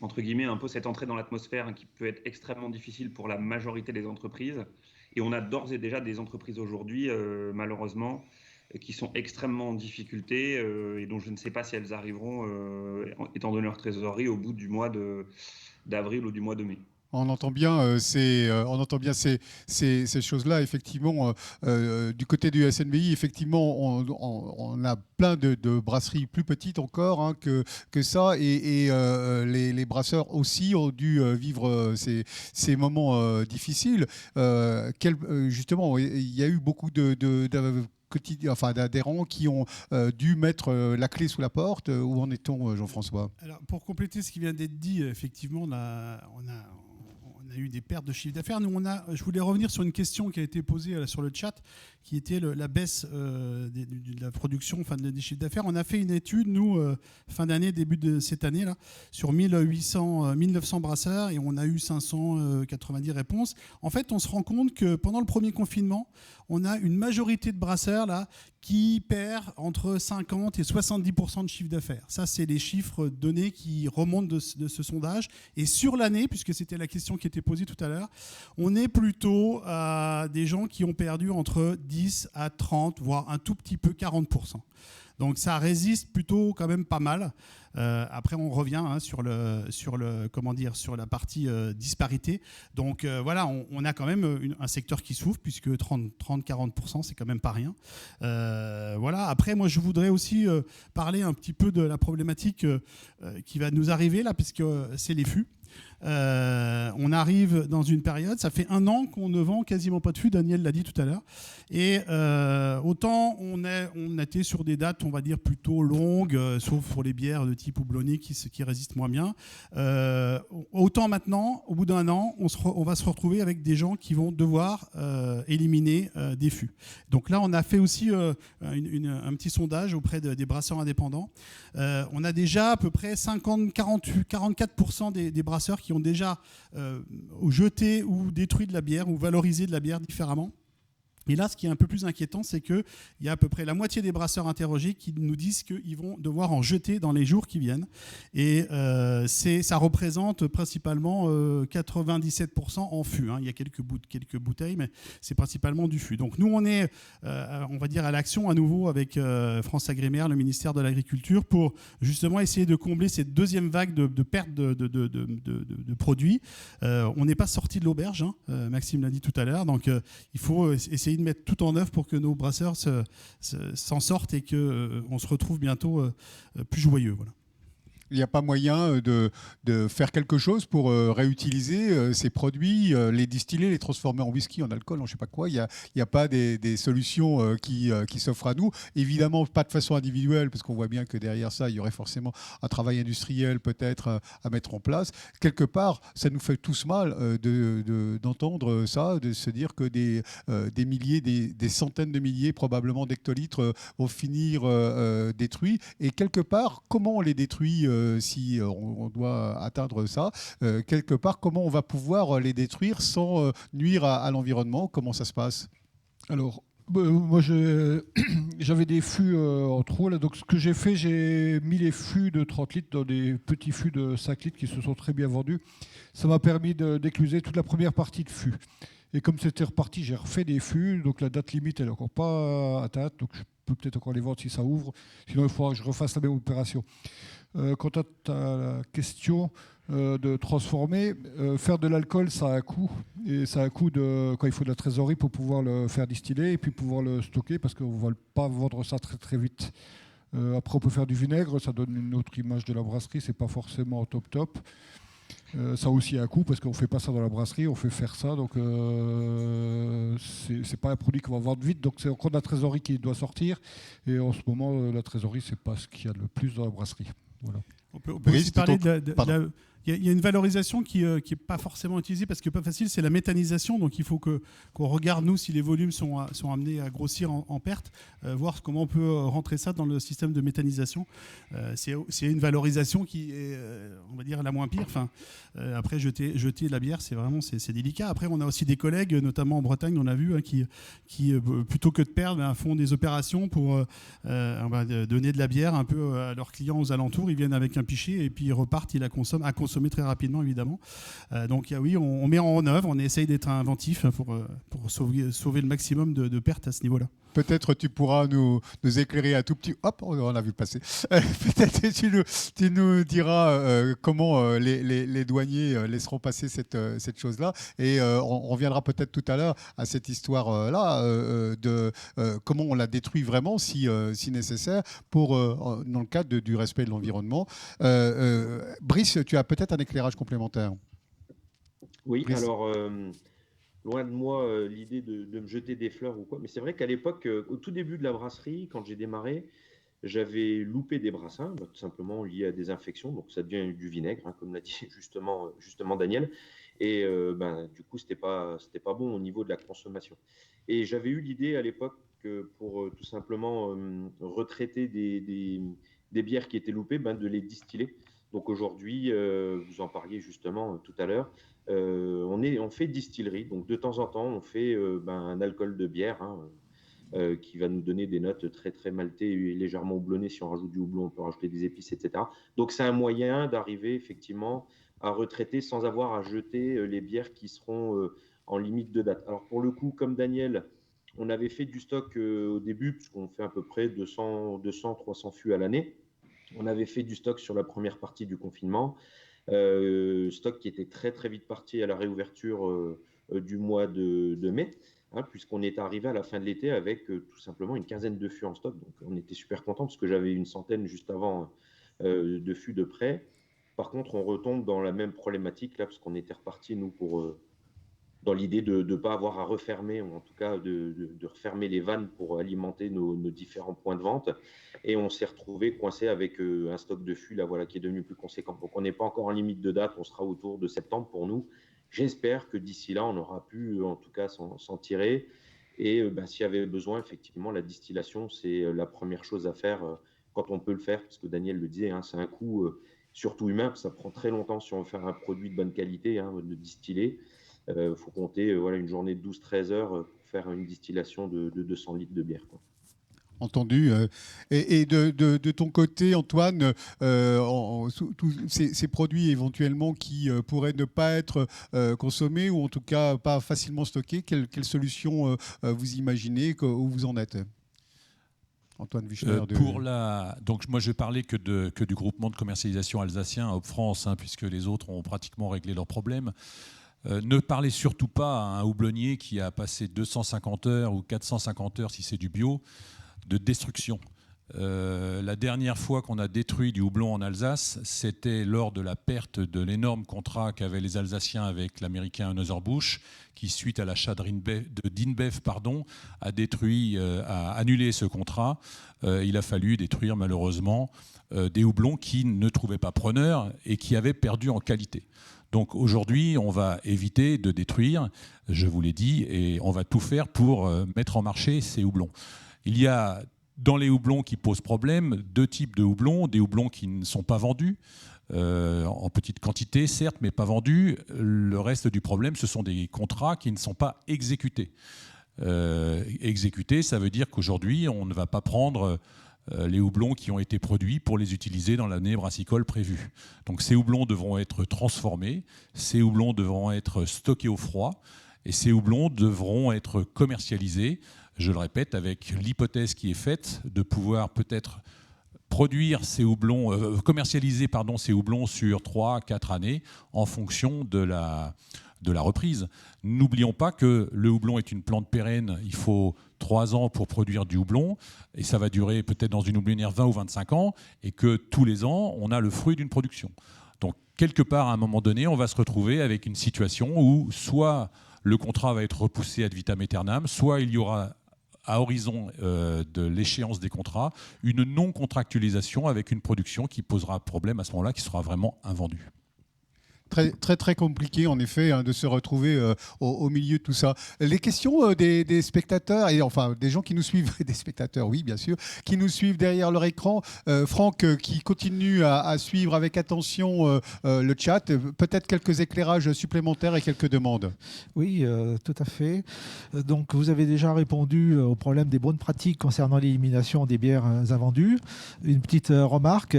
entre guillemets un peu cette entrée dans l'atmosphère qui peut être extrêmement difficile pour la majorité des entreprises. Et on a d'ores et déjà des entreprises aujourd'hui, malheureusement, qui sont extrêmement en difficulté et dont je ne sais pas si elles arriveront, étant donné leur trésorerie, au bout du mois d'avril ou du mois de mai.
On entend bien, ces choses-là, effectivement. Du côté du SNVI, effectivement, on a plein de brasseries plus petites encore que ça. Et les brasseurs aussi ont dû vivre ces moments difficiles. Justement, il y a eu beaucoup d'adhérents qui ont dû mettre la clé sous la porte. Où en est-on, Jean-François ?
Alors, pour compléter ce qui vient d'être dit, effectivement, on a eu des pertes de chiffre d'affaires. Nous, je voulais revenir sur une question qui a été posée sur le chat, qui était la baisse de la production, des chiffres d'affaires. On a fait une étude, nous, fin d'année, début de cette année, là, sur 1900 brasseurs, et on a eu 590 réponses. En fait, on se rend compte que pendant le premier confinement, on a une majorité de brasseurs là, qui perd entre 50 et 70% de chiffre d'affaires. Ça, c'est les chiffres donnés qui remontent de ce sondage. Et sur l'année, puisque c'était la question qui était posée tout à l'heure, on est plutôt à des gens qui ont perdu entre 10 à 30, voire un tout petit peu 40%. Donc ça résiste plutôt quand même pas mal. Après, on revient sur la partie disparité. Donc voilà, on a quand même un secteur qui souffre, puisque 30-40%, c'est quand même pas rien. Voilà. Après, moi, je voudrais aussi parler un petit peu de la problématique qui va nous arriver là, puisque c'est les fûts. On arrive dans une période, ça fait 1 an qu'on ne vend quasiment pas de fûts, Daniel l'a dit tout à l'heure, et autant on était sur des dates, on va dire, plutôt longues, sauf pour les bières de type houblonné qui résistent moins bien, autant maintenant, au bout d'1 an, on va se retrouver avec des gens qui vont devoir éliminer des fûts. Donc là, on a fait aussi un petit sondage auprès des brasseurs indépendants. On a déjà à peu près 44% des brasseurs qui ont déjà jeté ou détruit de la bière ou valorisé de la bière différemment. Et là, ce qui est un peu plus inquiétant, c'est qu'il y a à peu près la moitié des brasseurs interrogés qui nous disent qu'ils vont devoir en jeter dans les jours qui viennent. Et ça représente principalement 97% en fût. Il y a quelques bouteilles, mais c'est principalement du fût. Donc nous, on est, on va dire, à l'action à nouveau avec France Agrimaire, le ministère de l'Agriculture, pour justement essayer de combler cette deuxième vague de perte de produits. On n'est pas sorti de l'auberge, Maxime l'a dit tout à l'heure, donc il faut essayer de mettre tout en œuvre pour que nos brasseurs s'en sortent et qu'on se retrouve bientôt plus joyeux. Voilà.
Il n'y a pas moyen de faire quelque chose pour réutiliser ces produits, les distiller, les transformer en whisky, en alcool, en je ne sais pas quoi. Il n'y a pas des solutions qui s'offrent à nous. Évidemment, pas de façon individuelle, parce qu'on voit bien que derrière ça, il y aurait forcément un travail industriel peut-être à mettre en place. Quelque part, ça nous fait tous mal d'entendre ça, de se dire que des milliers, des centaines de milliers probablement d'hectolitres vont finir détruits. Et quelque part, comment on les détruit si on doit atteindre ça, quelque part, comment on va pouvoir les détruire sans nuire à l'environnement? Comment ça se passe?
Alors, moi, j'avais des fûts en trop. Là, donc, ce que j'ai fait, j'ai mis les fûts de 30 litres dans des petits fûts de 5 litres qui se sont très bien vendus. Ça m'a permis d'écluser toute la première partie de fût. Et comme c'était reparti, j'ai refait des fûts. Donc, la date limite, elle n'est encore pas atteinte. Donc, je peux peut-être encore les vendre si ça ouvre. Sinon, il faudra que je refasse la même opération. Quant à ta question de transformer, faire de l'alcool, ça a un coût. Et ça a un coût quand il faut de la trésorerie pour pouvoir le faire distiller et puis pouvoir le stocker parce qu'on ne va pas vendre ça très, très vite. Après, on peut faire du vinaigre, ça donne une autre image de la brasserie, c'est pas forcément top. Ça a aussi un coût parce qu'on ne fait pas ça dans la brasserie, on fait faire ça. Donc, c'est pas un produit qu'on va vendre vite. Donc, c'est encore de la trésorerie qui doit sortir. Et en ce moment, la trésorerie, c'est pas ce qu'il y a le plus dans la brasserie. Voilà.
On peut aussi parler il y a une valorisation qui n'est pas forcément utilisée parce que pas facile, c'est la méthanisation. Donc il faut qu'on regarde, nous, si les volumes sont amenés à grossir en perte, voir comment on peut rentrer ça dans le système de méthanisation. C'est une valorisation qui est, on va dire, la moins pire. Enfin, après, jeter la bière, c'est délicat. Après, on a aussi des collègues, notamment en Bretagne, on a vu, hein, qui plutôt que de perdre, font des opérations pour donner de la bière un peu à leurs clients aux alentours. Ils viennent avec un pichet et puis ils repartent, ils la consomment, à consommer très rapidement, évidemment. Donc oui, on met en œuvre, on essaye d'être inventif pour sauver le maximum de pertes à ce niveau-là.
Peut-être tu pourras nous éclairer un tout petit... Hop, on a vu passer. Peut-être tu nous diras comment les douaniers laisseront passer cette chose-là. Et on reviendra peut-être tout à l'heure à cette histoire-là de comment on la détruit vraiment si nécessaire dans le cadre du respect de l'environnement. Brice, tu as peut-être un éclairage complémentaire.
Oui,
Brice.
alors... loin de moi l'idée de me jeter des fleurs ou quoi, mais c'est vrai qu'à l'époque, au tout début de la brasserie, quand j'ai démarré, j'avais loupé des brassins, tout simplement liés à des infections, donc ça devient du vinaigre, hein, comme l'a dit justement Daniel, et du coup c'était pas bon au niveau de la consommation. Et j'avais eu l'idée à l'époque que pour tout simplement retraiter des bières qui étaient loupées, de les distiller. Donc aujourd'hui, vous en parliez justement tout à l'heure, on fait distillerie. Donc de temps en temps, on fait un alcool de bière qui va nous donner des notes très très maltées et légèrement houblonnées. Si on rajoute du houblon, on peut rajouter des épices, etc. Donc c'est un moyen d'arriver effectivement à retraiter sans avoir à jeter les bières qui seront en limite de date. Alors pour le coup, comme Daniel, on avait fait du stock au début, puisqu'on fait à peu près 200-300 fûts à l'année. On avait fait du stock sur la première partie du confinement, stock qui était très très vite parti à la réouverture du mois de mai, puisqu'on est arrivé à la fin de l'été avec tout simplement une quinzaine de fûts en stock. Donc on était super contents parce que j'avais une centaine juste avant de fûts de prêt. Par contre, on retombe dans la même problématique là, parce qu'on était reparti nous dans l'idée de ne pas avoir à refermer, ou en tout cas de refermer les vannes pour alimenter nos différents points de vente. Et on s'est retrouvé coincé avec un stock de fûts là, voilà, qui est devenu plus conséquent. Donc on n'est pas encore en limite de date, on sera autour de septembre pour nous. J'espère que d'ici là, on aura pu en tout cas s'en tirer. Et s'il y avait besoin, effectivement, la distillation, c'est la première chose à faire quand on peut le faire, parce que Daniel le disait, c'est un coût surtout humain, ça prend très longtemps si on veut faire un produit de bonne qualité, de distiller. Il faut compter une journée de 12-13 heures pour faire une distillation de 200 litres de bière, quoi.
Entendu. Et de ton côté, Antoine, tous ces produits éventuellement qui pourraient ne pas être consommés ou en tout cas pas facilement stockés, quelle solution vous imaginez, où vous en êtes? Antoine Vuchner.
Donc moi je vais parler que du groupement de commercialisation alsacien Hop France, puisque les autres ont pratiquement réglé leurs problèmes. Ne parlez surtout pas à un houblonnier qui a passé 250 heures ou 450 heures, si c'est du bio, de destruction. La dernière fois qu'on a détruit du houblon en Alsace, c'était lors de la perte de l'énorme contrat qu'avaient les Alsaciens avec l'américain Anheuser-Busch, qui, suite à l'achat d'InBev, a annulé ce contrat. Il a fallu détruire malheureusement des houblons qui ne trouvaient pas preneur et qui avaient perdu en qualité. Donc aujourd'hui, on va éviter de détruire, je vous l'ai dit, et on va tout faire pour mettre en marché ces houblons. Il y a dans les houblons qui posent problème, 2 types de houblons. Des houblons qui ne sont pas vendus, en petite quantité, certes, mais pas vendus. Le reste du problème, ce sont des contrats qui ne sont pas exécutés. Exécutés, ça veut dire qu'aujourd'hui, on ne va pas prendre les houblons qui ont été produits pour les utiliser dans l'année brassicole prévue. Donc ces houblons devront être transformés, ces houblons devront être stockés au froid, et ces houblons devront être commercialisés, je le répète, avec l'hypothèse qui est faite de pouvoir peut-être produire ces houblons, commercialiser ces houblons sur 3-4 années en fonction de la reprise. N'oublions pas que le houblon est une plante pérenne. Il faut 3 ans pour produire du houblon et ça va durer peut-être dans une houblonnière 20 ou 25 ans et que tous les ans, on a le fruit d'une production. Donc, quelque part, à un moment donné, on va se retrouver avec une situation où soit le contrat va être repoussé ad vitam aeternam, soit il y aura à horizon de l'échéance des contrats, une non-contractualisation avec une production qui posera problème à ce moment-là, qui sera vraiment invendue.
Très, très, très compliqué, en effet, de se retrouver au milieu de tout ça. Les questions des spectateurs, et enfin des gens qui nous suivent, des spectateurs, oui, bien sûr, qui nous suivent derrière leur écran. Franck, qui continue à suivre avec attention le chat. Peut-être quelques éclairages supplémentaires et quelques demandes.
Oui, tout à fait. Donc, vous avez déjà répondu au problème des bonnes pratiques concernant l'élimination des bières invendues. Une petite remarque.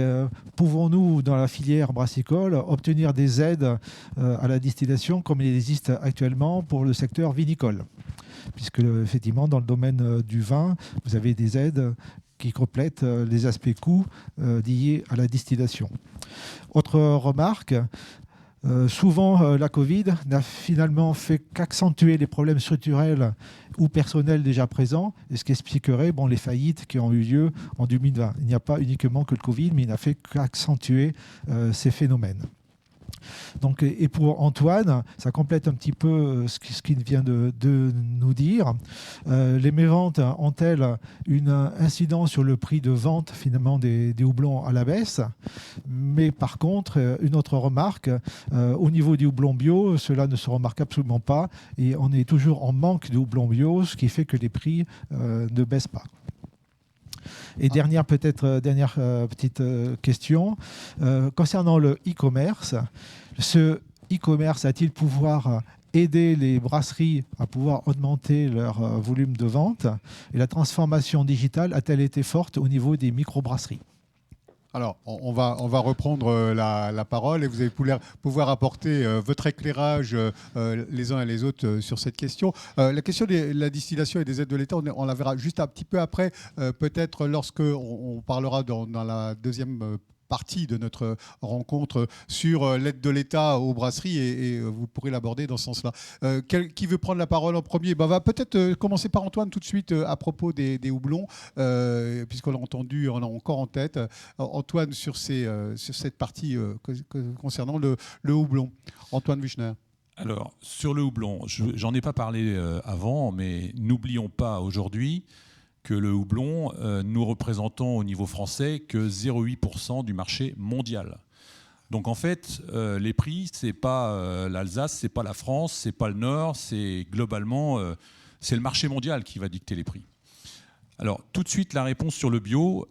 Pouvons-nous, dans la filière brassicole, obtenir des aides à la distillation comme il existe actuellement pour le secteur vinicole, puisque effectivement dans le domaine du vin vous avez des aides qui complètent les aspects coûts liés à la distillation. Autre remarque, souvent la Covid n'a finalement fait qu'accentuer les problèmes structurels ou personnels déjà présents, et ce qui expliquerait les faillites qui ont eu lieu en 2020. Il n'y a pas uniquement que le Covid, mais il n'a fait qu'accentuer ces phénomènes. Donc, et pour Antoine, ça complète un petit peu ce qu'il vient de nous dire. Les méventes ont-elles une incidence sur le prix de vente finalement des houblons à la baisse? Mais par contre, une autre remarque, au niveau du houblon bio, cela ne se remarque absolument pas et on est toujours en manque de houblon bio, ce qui fait que les prix ne baissent pas. Et dernière petite question, concernant le e-commerce, ce e-commerce a-t-il pouvoir aider les brasseries à pouvoir augmenter leur volume de vente? Et la transformation digitale a-t-elle été forte au niveau des microbrasseries?
Alors, on va reprendre la parole et vous allez pouvoir apporter votre éclairage les uns et les autres sur cette question. La question de la distillation et des aides de l'État, on la verra juste un petit peu après, peut-être lorsque on parlera dans la deuxième partie de notre rencontre sur l'aide de l'État aux brasseries et vous pourrez l'aborder dans ce sens-là. Qui veut prendre la parole en premier? Va peut-être commencer par Antoine tout de suite à propos des houblons, puisqu'on l'a entendu, on l'a encore en tête. Antoine, sur cette partie concernant le houblon. Antoine Wuchner.
Alors, sur le houblon, j'en ai pas parlé avant, mais n'oublions pas aujourd'hui que le houblon, nous représentons au niveau français que 0,8% du marché mondial. Donc en fait, les prix, c'est pas l'Alsace, c'est pas la France, c'est pas le Nord, c'est globalement, c'est le marché mondial qui va dicter les prix. Alors tout de suite, la réponse sur le bio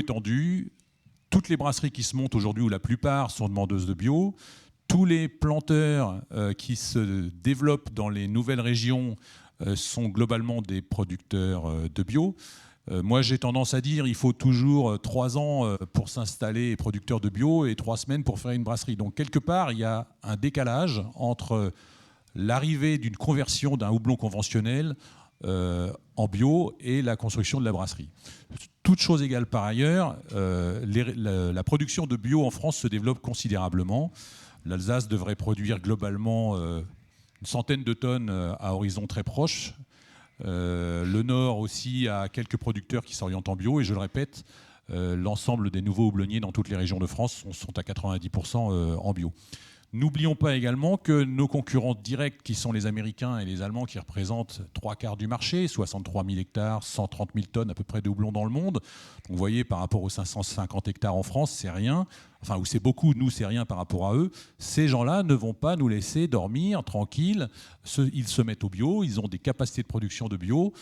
étendu, toutes les brasseries qui se montent aujourd'hui, ou la plupart, sont demandeuses de bio. Tous les planteurs qui se développent dans les nouvelles régions sont globalement des producteurs de bio. Moi, j'ai tendance à dire qu'il faut toujours 3 ans pour s'installer producteur de bio et 3 semaines pour faire une brasserie. Donc, quelque part, il y a un décalage entre l'arrivée d'une conversion d'un houblon conventionnel en bio et la construction de la brasserie. Toute chose égale par ailleurs, la production de bio en France se développe considérablement. L'Alsace devrait produire globalement une centaine de tonnes à horizon très proche. Le Nord aussi a quelques producteurs qui s'orientent en bio. Et je le répète, l'ensemble des nouveaux houblonniers dans toutes les régions de France sont à 90% en bio. N'oublions pas également que nos concurrents directs, qui sont les Américains et les Allemands, qui représentent 3/4 du marché, 63 000 hectares, 130 000 tonnes à peu près de houblon dans le monde. Donc vous voyez, par rapport aux 550 hectares en France, c'est rien. Enfin, ou c'est beaucoup, nous, c'est rien par rapport à eux. Ces gens-là ne vont pas nous laisser dormir tranquilles. Ils se mettent au bio, ils ont des capacités de production de bio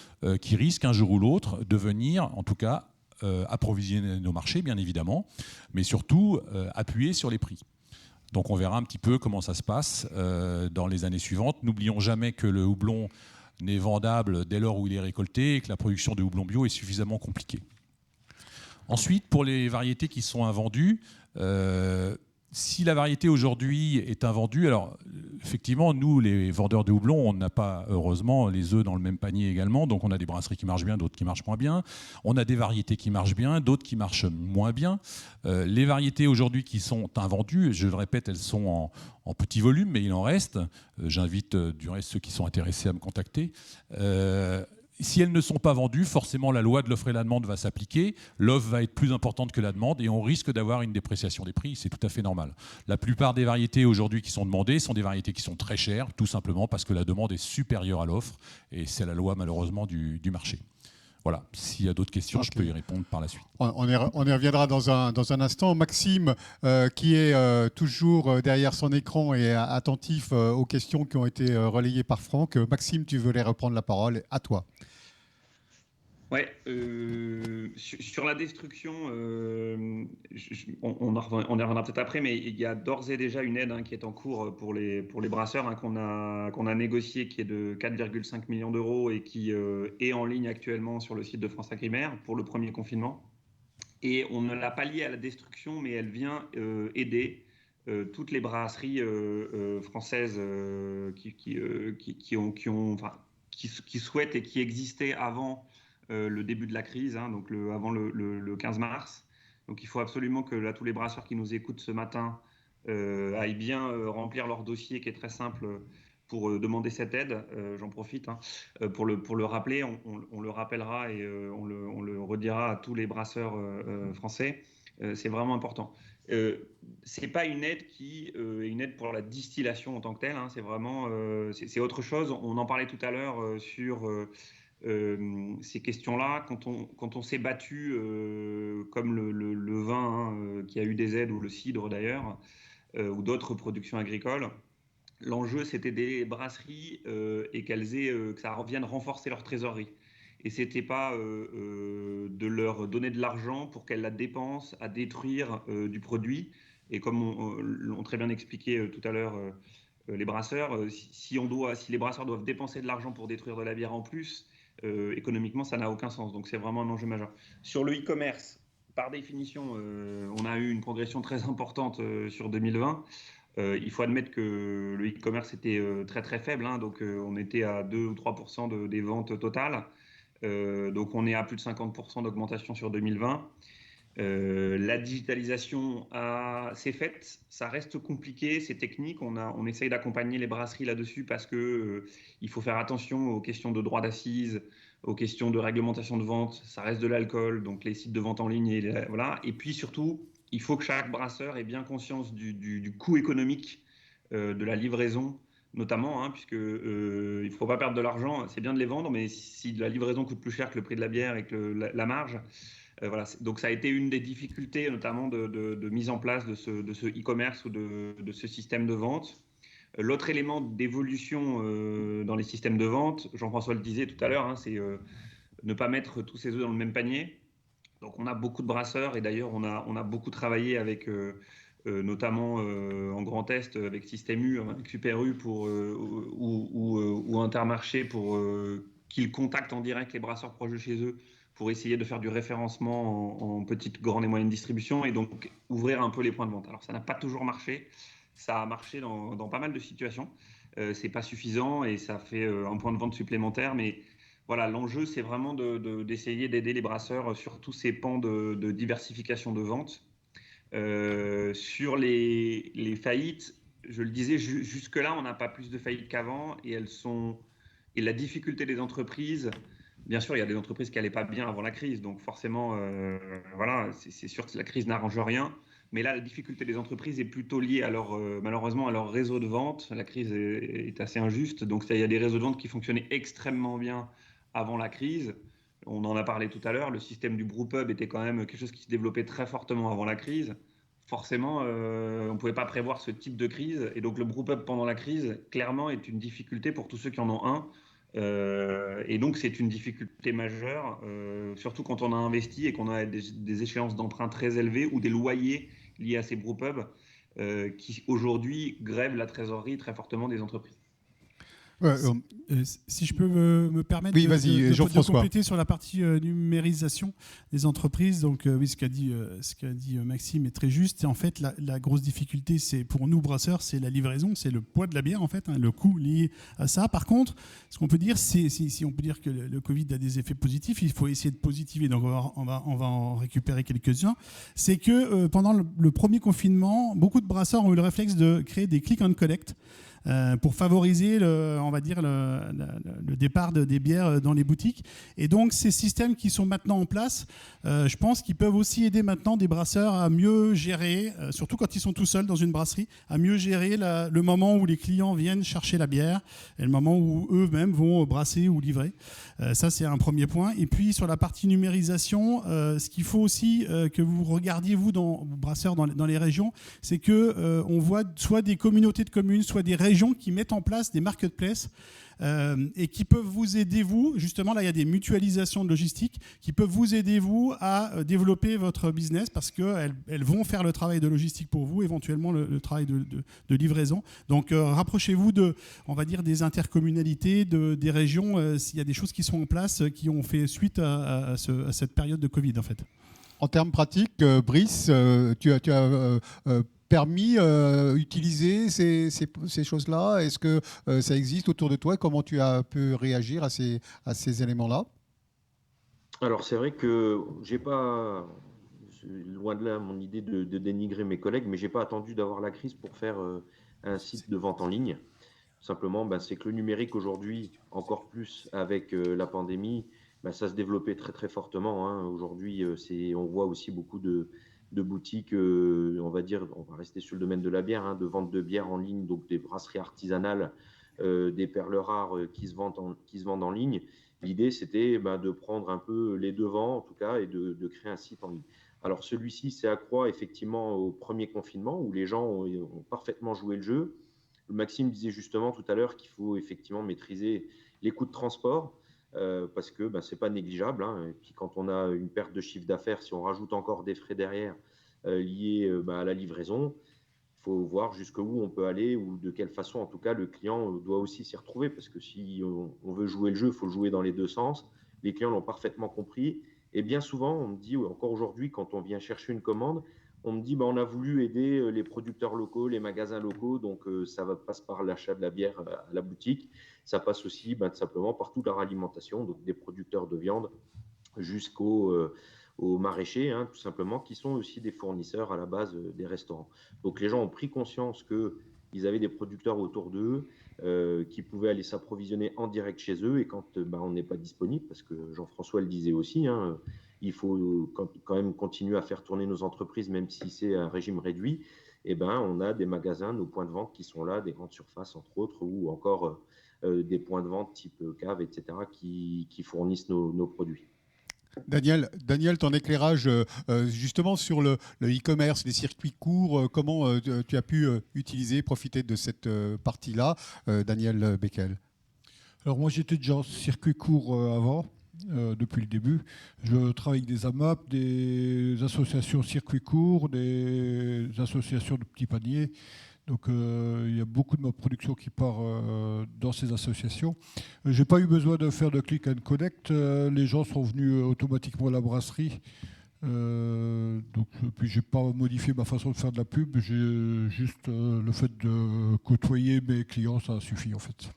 qui risquent un jour ou l'autre de venir, en tout cas, approvisionner nos marchés, bien évidemment, mais surtout appuyer sur les prix. Donc on verra un petit peu comment ça se passe dans les années suivantes. N'oublions jamais que le houblon n'est vendable dès lors où il est récolté et que la production de houblon bio est suffisamment compliquée. Ensuite, pour les variétés qui sont invendues, si la variété aujourd'hui est invendue, alors effectivement, nous, les vendeurs de houblon, on n'a pas, heureusement, les œufs dans le même panier également. Donc on a des brasseries qui marchent bien, d'autres qui marchent moins bien. On a des variétés qui marchent bien, d'autres qui marchent moins bien. Les variétés aujourd'hui qui sont invendues, je le répète, elles sont en petit volume, mais il en reste. J'invite du reste ceux qui sont intéressés à me contacter. Si elles ne sont pas vendues, forcément la loi de l'offre et la demande va s'appliquer, l'offre va être plus importante que la demande et on risque d'avoir une dépréciation des prix, c'est tout à fait normal. La plupart des variétés aujourd'hui qui sont demandées sont des variétés qui sont très chères, tout simplement parce que la demande est supérieure à l'offre et c'est la loi malheureusement du marché. Voilà, s'il y a d'autres questions, je peux y répondre par la suite.
On y reviendra dans un instant. Maxime, qui est toujours derrière son écran et attentif aux questions qui ont été relayées par Franck. Maxime, tu voulais reprendre la parole, à toi.
Ouais, sur la destruction, on y reviendra peut-être après, mais il y a d'ores et déjà une aide qui est en cours pour les brasseurs qu'on a négociée, qui est de 4,5 millions d'euros et qui est en ligne actuellement sur le site de France Agrimaire pour le premier confinement. Et on ne l'a pas liée à la destruction, mais elle vient aider toutes les brasseries françaises qui souhaitent et qui existaient avant le début de la crise, donc avant le 15 mars. Donc il faut absolument que là, tous les brasseurs qui nous écoutent ce matin aillent bien remplir leur dossier qui est très simple pour demander cette aide. J'en profite pour le rappeler, on le rappellera et on le redira à tous les brasseurs français. C'est vraiment important. C'est pas une aide qui est une aide pour la distillation en tant que telle, c'est vraiment c'est autre chose. On en parlait tout à l'heure sur ces questions-là, quand on s'est battu, comme le vin qui a eu des aides, ou le cidre d'ailleurs, ou d'autres productions agricoles, l'enjeu c'était des brasseries et que ça revienne renforcer leur trésorerie. Et c'était pas de leur donner de l'argent pour qu'elles la dépensent à détruire du produit. Et comme l'ont très bien expliqué tout à l'heure les brasseurs, si les brasseurs doivent dépenser de l'argent pour détruire de la bière en plus, économiquement, ça n'a aucun sens. Donc, c'est vraiment un enjeu majeur. Sur le e-commerce, par définition, on a eu une progression très importante sur 2020. Il faut admettre que le e-commerce était très, très faible. Donc, on était à 2 ou 3% des ventes totales. Donc, on est à plus de 50% d'augmentation sur 2020. La digitalisation s'est faite, ça reste compliqué, c'est technique, on essaye d'accompagner les brasseries là-dessus parce que il faut faire attention aux questions de droit d'assises, aux questions de réglementation de vente, ça reste de l'alcool, donc les sites de vente en ligne, voilà. Et puis surtout, il faut que chaque brasseur ait bien conscience du coût économique de la livraison, notamment, puisque il ne faut pas perdre de l'argent, c'est bien de les vendre, mais si la livraison coûte plus cher que le prix de la bière et que la marge, voilà. Donc ça a été une des difficultés, notamment de mise en place de ce e-commerce ou de ce système de vente. L'autre élément d'évolution dans les systèmes de vente, Jean-François le disait tout à l'heure, c'est ne pas mettre tous ses œufs dans le même panier. Donc on a beaucoup de brasseurs et d'ailleurs on a beaucoup travaillé avec notamment en Grand Est avec Système U, avec Super U ou Intermarché pour qu'ils contactent en direct les brasseurs proches de chez eux pour essayer de faire du référencement en petite, grande et moyenne distribution et donc ouvrir un peu les points de vente. Alors ça n'a pas toujours marché, ça a marché dans pas mal de situations. C'est pas suffisant et ça fait un point de vente supplémentaire, mais voilà, l'enjeu c'est vraiment d'essayer d'aider les brasseurs sur tous ces pans de diversification de vente. Sur les faillites, je le disais, jusque-là on n'a pas plus de faillites qu'avant et elles sont Et la difficulté des entreprises, bien sûr, il y a des entreprises qui n'allaient pas bien avant la crise, donc forcément, voilà, c'est sûr que la crise n'arrange rien. Mais là, la difficulté des entreprises est plutôt liée à malheureusement à leur réseau de vente. La crise est assez injuste, donc il y a des réseaux de vente qui fonctionnaient extrêmement bien avant la crise. On en a parlé tout à l'heure, le système du brewpub était quand même quelque chose qui se développait très fortement avant la crise. Forcément, on ne pouvait pas prévoir ce type de crise. Et donc le brewpub pendant la crise, clairement, est une difficulté pour tous ceux qui en ont un. Et donc c'est une difficulté majeure, surtout quand on a investi et qu'on a des échéances d'emprunt très élevées ou des loyers liés à ces brewpubs qui aujourd'hui grèvent la trésorerie très fortement des entreprises.
Si je peux me permettre de compléter sur la partie numérisation des entreprises. Donc oui, ce qu'a dit Maxime est très juste. Et en fait, la grosse difficulté, c'est pour nous brasseurs, c'est la livraison, c'est le poids de la bière en fait, le coût lié à ça. Par contre, ce qu'on peut dire, c'est si on peut dire que le Covid a des effets positifs, il faut essayer de positiver. Donc on va en récupérer quelques-uns. C'est que pendant le premier confinement, beaucoup de brasseurs ont eu le réflexe de créer des click and collect. Pour favoriser le départ des bières dans les boutiques. Et donc, ces systèmes qui sont maintenant en place, je pense qu'ils peuvent aussi aider maintenant des brasseurs à mieux gérer, surtout quand ils sont tout seuls dans une brasserie, à mieux gérer le moment où les clients viennent chercher la bière et le moment où eux-mêmes vont brasser ou livrer. Ça, c'est un premier point. Et puis, sur la partie numérisation, ce qu'il faut aussi que vous regardiez, vous, brasseurs dans les régions, c'est qu'on voit soit des communautés de communes, soit des régions qui mettent en place des marketplaces et qui peuvent vous aider, vous, justement, là il y a des mutualisations de logistique qui peuvent vous aider, vous, à développer votre business parce qu'elles vont faire le travail de logistique pour vous, éventuellement le travail de livraison. Donc rapprochez-vous on va dire, des intercommunalités, des régions, s'il y a des choses qui sont en place, qui ont fait suite à cette période de Covid, en fait.
En termes pratiques, Brice, tu as permis utiliser ces choses-là? Est-ce que ça existe autour de toi? Comment tu as pu réagir à ces éléments-là?
Alors c'est vrai que j'ai pas, loin de là mon idée de dénigrer mes collègues, mais j'ai pas attendu d'avoir la crise pour faire un site de vente en ligne. Simplement, c'est que le numérique aujourd'hui, encore plus avec la pandémie, ça se développait très très fortement. Hein. Aujourd'hui, on voit aussi beaucoup de boutiques, on va rester sur le domaine de la bière, hein, de vente de bière en ligne, donc des brasseries artisanales, des perles rares qui se vendent en ligne. L'idée, c'était de prendre un peu les devants, en tout cas, et de créer un site en ligne. Alors, celui-ci s'est accru effectivement au premier confinement, où les gens ont parfaitement joué le jeu. Maxime disait justement tout à l'heure qu'il faut effectivement maîtriser les coûts de transport. Parce que c'est pas négligeable. Hein. Et puis quand on a une perte de chiffre d'affaires, si on rajoute encore des frais derrière liés à la livraison, il faut voir jusqu'où on peut aller ou de quelle façon, en tout cas, le client doit aussi s'y retrouver. Parce que si on veut jouer le jeu, il faut le jouer dans les deux sens. Les clients l'ont parfaitement compris. Et bien souvent, on me dit, encore aujourd'hui, quand on vient chercher une commande, on me dit on a voulu aider les producteurs locaux, les magasins locaux, donc ça passe par l'achat de la bière à la boutique. Ça passe aussi tout simplement par toute leur alimentation, donc des producteurs de viande jusqu'aux maraîchers, hein, tout simplement, qui sont aussi des fournisseurs à la base des restaurants. Donc les gens ont pris conscience qu'ils avaient des producteurs autour d'eux qui pouvaient aller s'approvisionner en direct chez eux. Et quand on n'est pas disponible, parce que Jean-François le disait aussi, hein, il faut quand même continuer à faire tourner nos entreprises, même si c'est un régime réduit. On a des magasins, nos points de vente qui sont là, des grandes surfaces entre autres, ou encore des points de vente type cave, etc., qui fournissent nos produits.
Daniel, ton éclairage justement sur le e-commerce, les circuits courts, comment tu as pu profiter de cette partie-là, Daniel Beckel?
Alors moi j'étais déjà en circuit court avant, depuis le début. Je travaille avec des AMAP, des associations circuit court, des associations de petits paniers. Donc il y a beaucoup de ma production qui part dans ces associations. Je n'ai pas eu besoin de faire de click and connect. Les gens sont venus automatiquement à la brasserie. Puis je n'ai pas modifié ma façon de faire de la pub. J'ai juste le fait de côtoyer mes clients, ça suffit en fait.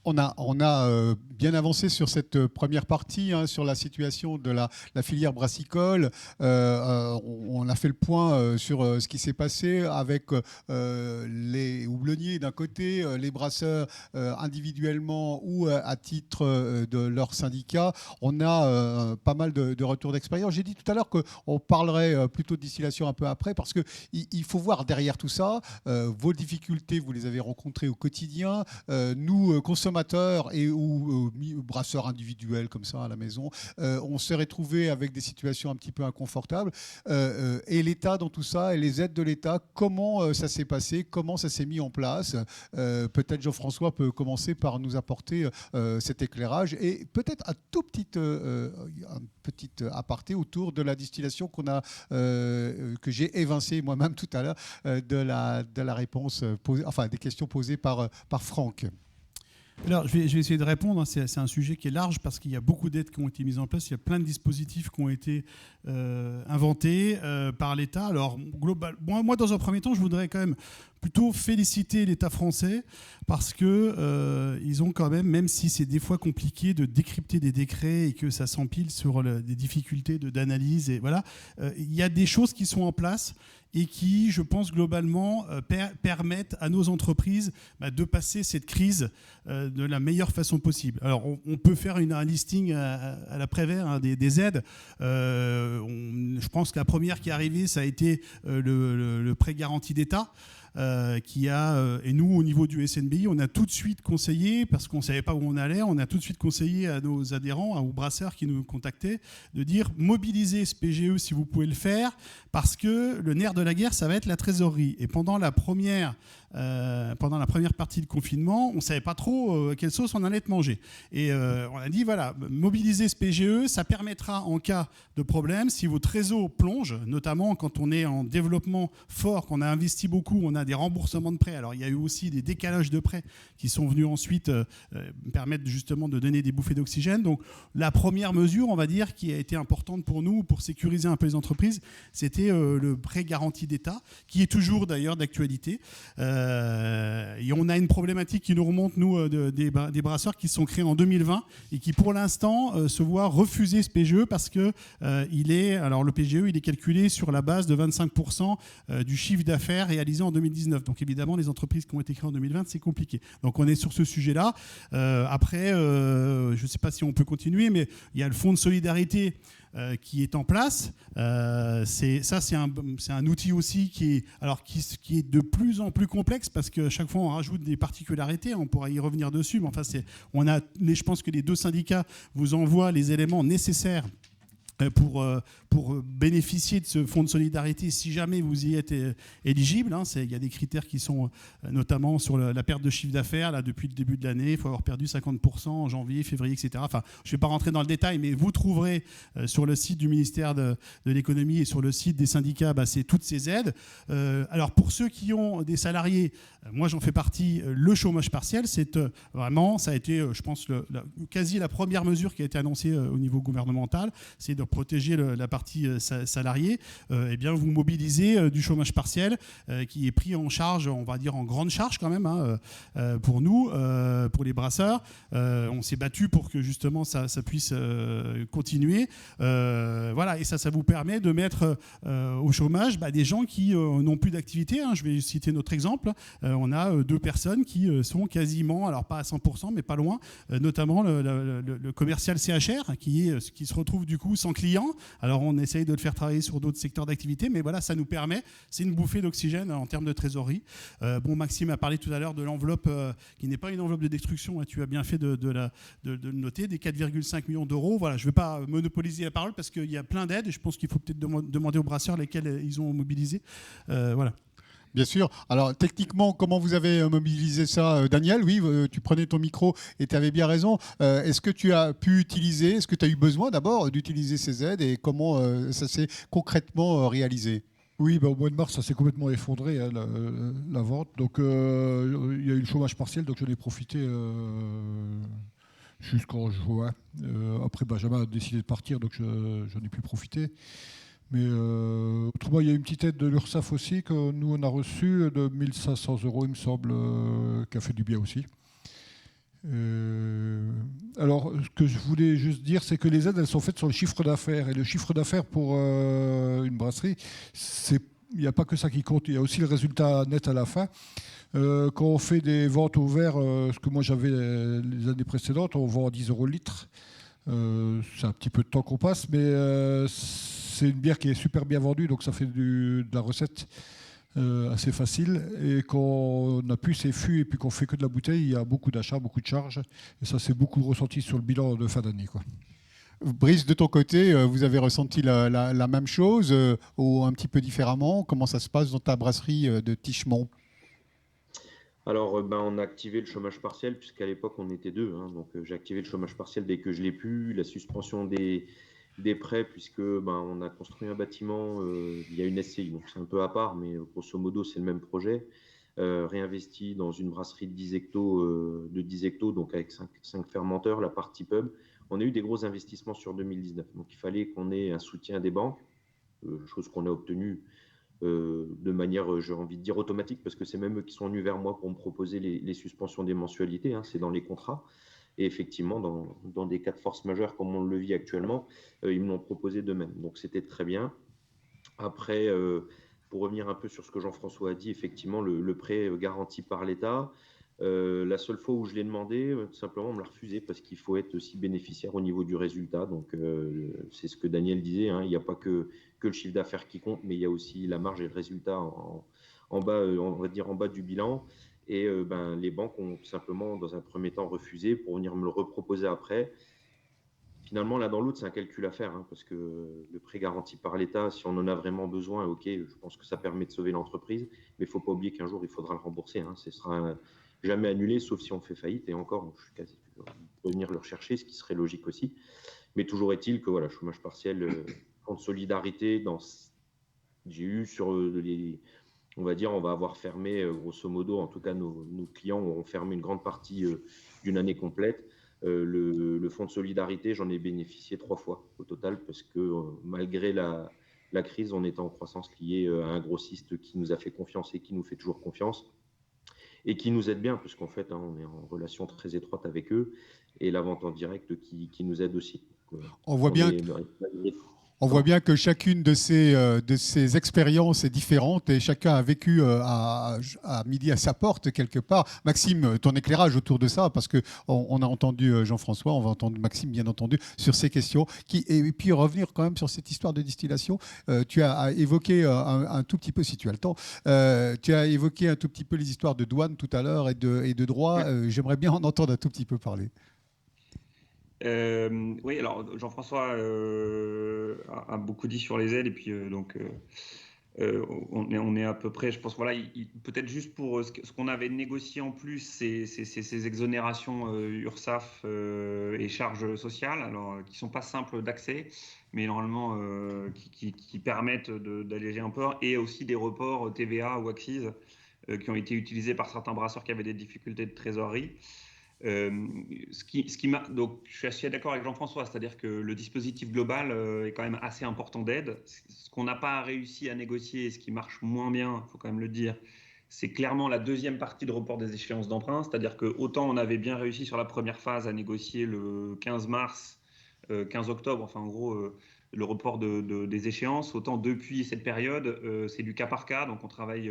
On a bien avancé sur cette première partie, sur la situation de la filière brassicole. On a fait le point sur ce qui s'est passé avec les houblonniers d'un côté, les brasseurs individuellement ou à titre de leur syndicat. On a pas mal de retours d'expérience. J'ai dit tout à l'heure qu'on parlerait plutôt de distillation un peu après, parce qu'il faut voir derrière tout ça vos difficultés, vous les avez rencontrées au quotidien. Nous, consommateurs ou brasseurs individuels comme ça à la maison, on s'est retrouvés avec des situations un petit peu inconfortables. Et l'État dans tout ça, et les aides de l'État, comment ça s'est passé, comment ça s'est mis en place. Peut-être Jean-François peut commencer par nous apporter cet éclairage et peut-être un petit aparté autour de la distillation que j'ai évincé moi-même tout à l'heure de la réponse posée, enfin des questions posées par Franck.
Alors, je vais essayer de répondre. C'est un sujet qui est large parce qu'il y a beaucoup d'aides qui ont été mises en place. Il y a plein de dispositifs qui ont été inventés par l'État. Alors, moi, dans un premier temps, je voudrais quand même plutôt féliciter l'État français parce que ils ont quand même si c'est des fois compliqué de décrypter des décrets et que ça s'empile sur des difficultés d'analyse, et voilà, il y a des choses qui sont en place et qui, je pense, globalement, permettent à nos entreprises de passer cette crise de la meilleure façon possible. Alors, on peut faire un listing à la Prévert des aides. Je pense que la première qui est arrivée, ça a été le prêt garanti d'État. Et nous, au niveau du SNBI, on a tout de suite conseillé, parce qu'on ne savait pas où on allait, on a tout de suite conseillé à nos adhérents, aux brasseurs qui nous contactaient, de dire mobilisez ce PGE si vous pouvez le faire, parce que le nerf de la guerre, ça va être la trésorerie. Et pendant la première partie de confinement, on ne savait pas trop quelle sauce on allait te manger. Et on a dit, voilà, mobiliser ce PGE, ça permettra en cas de problème, si votre réseau plonge, notamment quand on est en développement fort, qu'on a investi beaucoup, on a des remboursements de prêts. Alors, il y a eu aussi des décalages de prêts qui sont venus ensuite permettre justement de donner des bouffées d'oxygène. Donc, la première mesure, on va dire, qui a été importante pour nous, pour sécuriser un peu les entreprises, c'était le prêt garanti d'État, qui est toujours d'ailleurs d'actualité. Et on a une problématique qui nous remonte, nous, des brasseurs qui sont créés en 2020 et qui, pour l'instant, se voient refuser ce PGE parce que le PGE, il est calculé sur la base de 25% du chiffre d'affaires réalisé en 2019. Donc évidemment, les entreprises qui ont été créées en 2020, c'est compliqué. Donc on est sur ce sujet-là. Après, je ne sais pas si on peut continuer, mais il y a le fonds de solidarité qui est en place. C'est un outil aussi qui est de plus en plus complexe parce que chaque fois on rajoute des particularités. On pourra y revenir dessus, mais enfin je pense que les deux syndicats vous envoient les éléments nécessaires pour bénéficier de ce fonds de solidarité si jamais vous y êtes éligible. Il y a des critères qui sont notamment sur la perte de chiffre d'affaires. Là, depuis le début de l'année, il faut avoir perdu 50% en janvier, février, etc. Enfin, je ne vais pas rentrer dans le détail, mais vous trouverez sur le site du ministère de l'économie et sur le site des syndicats c'est toutes ces aides. Alors, pour ceux qui ont des salariés, moi j'en fais partie, le chômage partiel, c'est vraiment, ça a été, je pense, quasi la première mesure qui a été annoncée au niveau gouvernemental, c'est de protéger la partie salariée. Eh bien, vous mobilisez du chômage partiel qui est pris en charge, on va dire en grande charge quand même, pour nous, pour les brasseurs. On s'est battu pour que justement ça puisse continuer. Voilà, et ça vous permet de mettre au chômage des gens qui n'ont plus d'activité. Je vais citer notre exemple. On a 2 personnes qui sont quasiment, alors pas à 100%, mais pas loin, notamment le commercial CHR qui se retrouve du coup sans clients. Alors on essaye de le faire travailler sur d'autres secteurs d'activité, mais voilà, ça nous permet, c'est une bouffée d'oxygène en termes de trésorerie. Maxime a parlé tout à l'heure de l'enveloppe qui n'est pas une enveloppe de destruction, tu as bien fait de le noter, des 4,5 millions d'euros. Voilà, je ne vais pas monopoliser la parole parce qu'il y a plein d'aides et je pense qu'il faut peut-être demander aux brasseurs lesquels ils ont mobilisé. Voilà.
Bien sûr. Alors, techniquement, comment vous avez mobilisé ça, Daniel? Oui, tu prenais ton micro et tu avais bien raison. Est-ce que tu as pu utiliser, est-ce que tu as eu besoin d'abord d'utiliser ces aides et comment ça s'est concrètement réalisé?
Oui, au mois de mars, ça s'est complètement effondré, la vente. Donc, il y a eu le chômage partiel, donc j'en ai profité jusqu'en juin. Après, Benjamin a décidé de partir, donc j'en ai pu profiter. Mais autrement, il y a une petite aide de l'URSSAF aussi que nous, on a reçue de 1 500 €, il me semble, qui a fait du bien aussi. Alors, ce que je voulais juste dire, c'est que les aides, elles sont faites sur le chiffre d'affaires. Et le chiffre d'affaires pour une brasserie, il n'y a pas que ça qui compte. Il y a aussi le résultat net à la fin. Quand on fait des ventes au verre, ce que moi j'avais les années précédentes, on vend à 10 € le litre. C'est un petit peu de temps qu'on passe, mais c'est une bière qui est super bien vendue, donc ça fait de la recette assez facile. Et quand on n'a plus ces fûts et puis qu'on fait que de la bouteille, il y a beaucoup d'achats, beaucoup de charges. Et ça, c'est beaucoup ressenti sur le bilan de fin d'année, quoi.
Brice, de ton côté, vous avez ressenti la même chose ou un petit peu différemment? Comment ça se passe dans ta brasserie de Tichemont?
Alors, on a activé le chômage partiel, puisqu'à l'époque, on était deux, hein. Donc, j'ai activé le chômage partiel dès que je l'ai pu. La suspension des prêts, puisque on a construit un bâtiment, il y a une SCI, donc c'est un peu à part, mais grosso modo, c'est le même projet. Réinvesti dans une brasserie de 10 hectos, donc avec 5 fermenteurs, la partie pub. On a eu des gros investissements sur 2019, donc il fallait qu'on ait un soutien des banques, chose qu'on a obtenue de manière, j'ai envie de dire, automatique, parce que c'est même eux qui sont venus vers moi pour me proposer les suspensions des mensualités, hein, c'est dans les contrats. Et effectivement, dans des cas de force majeure comme on le vit actuellement, ils me l'ont proposé d'eux-mêmes. Donc c'était très bien. Après, pour revenir un peu sur ce que Jean-François a dit, effectivement, le prêt garanti par l'État, la seule fois où je l'ai demandé, tout simplement, on me l'a refusé parce qu'il faut être aussi bénéficiaire au niveau du résultat. Donc, c'est ce que Daniel disait, hein, il n'y a pas que le chiffre d'affaires qui compte, mais il y a aussi la marge et le résultat en bas, on va dire en bas du bilan. Et les banques ont tout simplement, dans un premier temps, refusé pour venir me le reproposer après. Finalement, l'un dans l'autre, c'est un calcul à faire, hein, parce que le prêt garanti par l'État, si on en a vraiment besoin, ok, je pense que ça permet de sauver l'entreprise, mais il ne faut pas oublier qu'un jour, il faudra le rembourser, hein. Ce sera jamais annulé, sauf si on fait faillite. Et encore, je suis quasi pour venir le rechercher, ce qui serait logique aussi. Mais toujours est-il que voilà, chômage partiel, fonds de solidarité, j'ai eu sur on va dire, on va avoir fermé, grosso modo, en tout cas, nos clients auront fermé une grande partie d'une année complète. Le fonds de solidarité, j'en ai bénéficié 3 fois au total, parce que malgré la crise, on est en croissance liée à un grossiste qui nous a fait confiance et qui nous fait toujours confiance et qui nous aide bien, puisqu'en fait, hein, on est en relation très étroite avec eux, et la vente en direct qui nous aide aussi.
On voit bien que chacune de ces expériences est différente et chacun a vécu à midi à sa porte quelque part. Maxime, ton éclairage autour de ça, parce qu'on a entendu Jean-François, on va entendre Maxime bien entendu sur ces questions, et puis revenir quand même sur cette histoire de distillation. Tu as évoqué un tout petit peu, si tu as le temps, tu as évoqué un tout petit peu les histoires de douane tout à l'heure et de droit. J'aimerais bien en entendre un tout petit peu parler.
Oui, alors Jean-François a beaucoup dit sur les aides, et puis on est à peu près, je pense, voilà, peut-être juste pour ce qu'on avait négocié en plus, c'est ces exonérations URSSAF et charges sociales, alors qui sont pas simples d'accès, mais normalement qui permettent d'alléger un peu, et aussi des reports TVA ou accises qui ont été utilisés par certains brasseurs qui avaient des difficultés de trésorerie. Donc, je suis assez d'accord avec Jean-François, c'est-à-dire que le dispositif global est quand même assez important d'aide. Ce qu'on n'a pas réussi à négocier, et ce qui marche moins bien, il faut quand même le dire, c'est clairement la deuxième partie de report des échéances d'emprunt. C'est-à-dire que autant on avait bien réussi sur la première phase à négocier le 15 mars, 15 octobre, enfin en gros le report des échéances, autant depuis cette période, c'est du cas par cas. Donc on travaille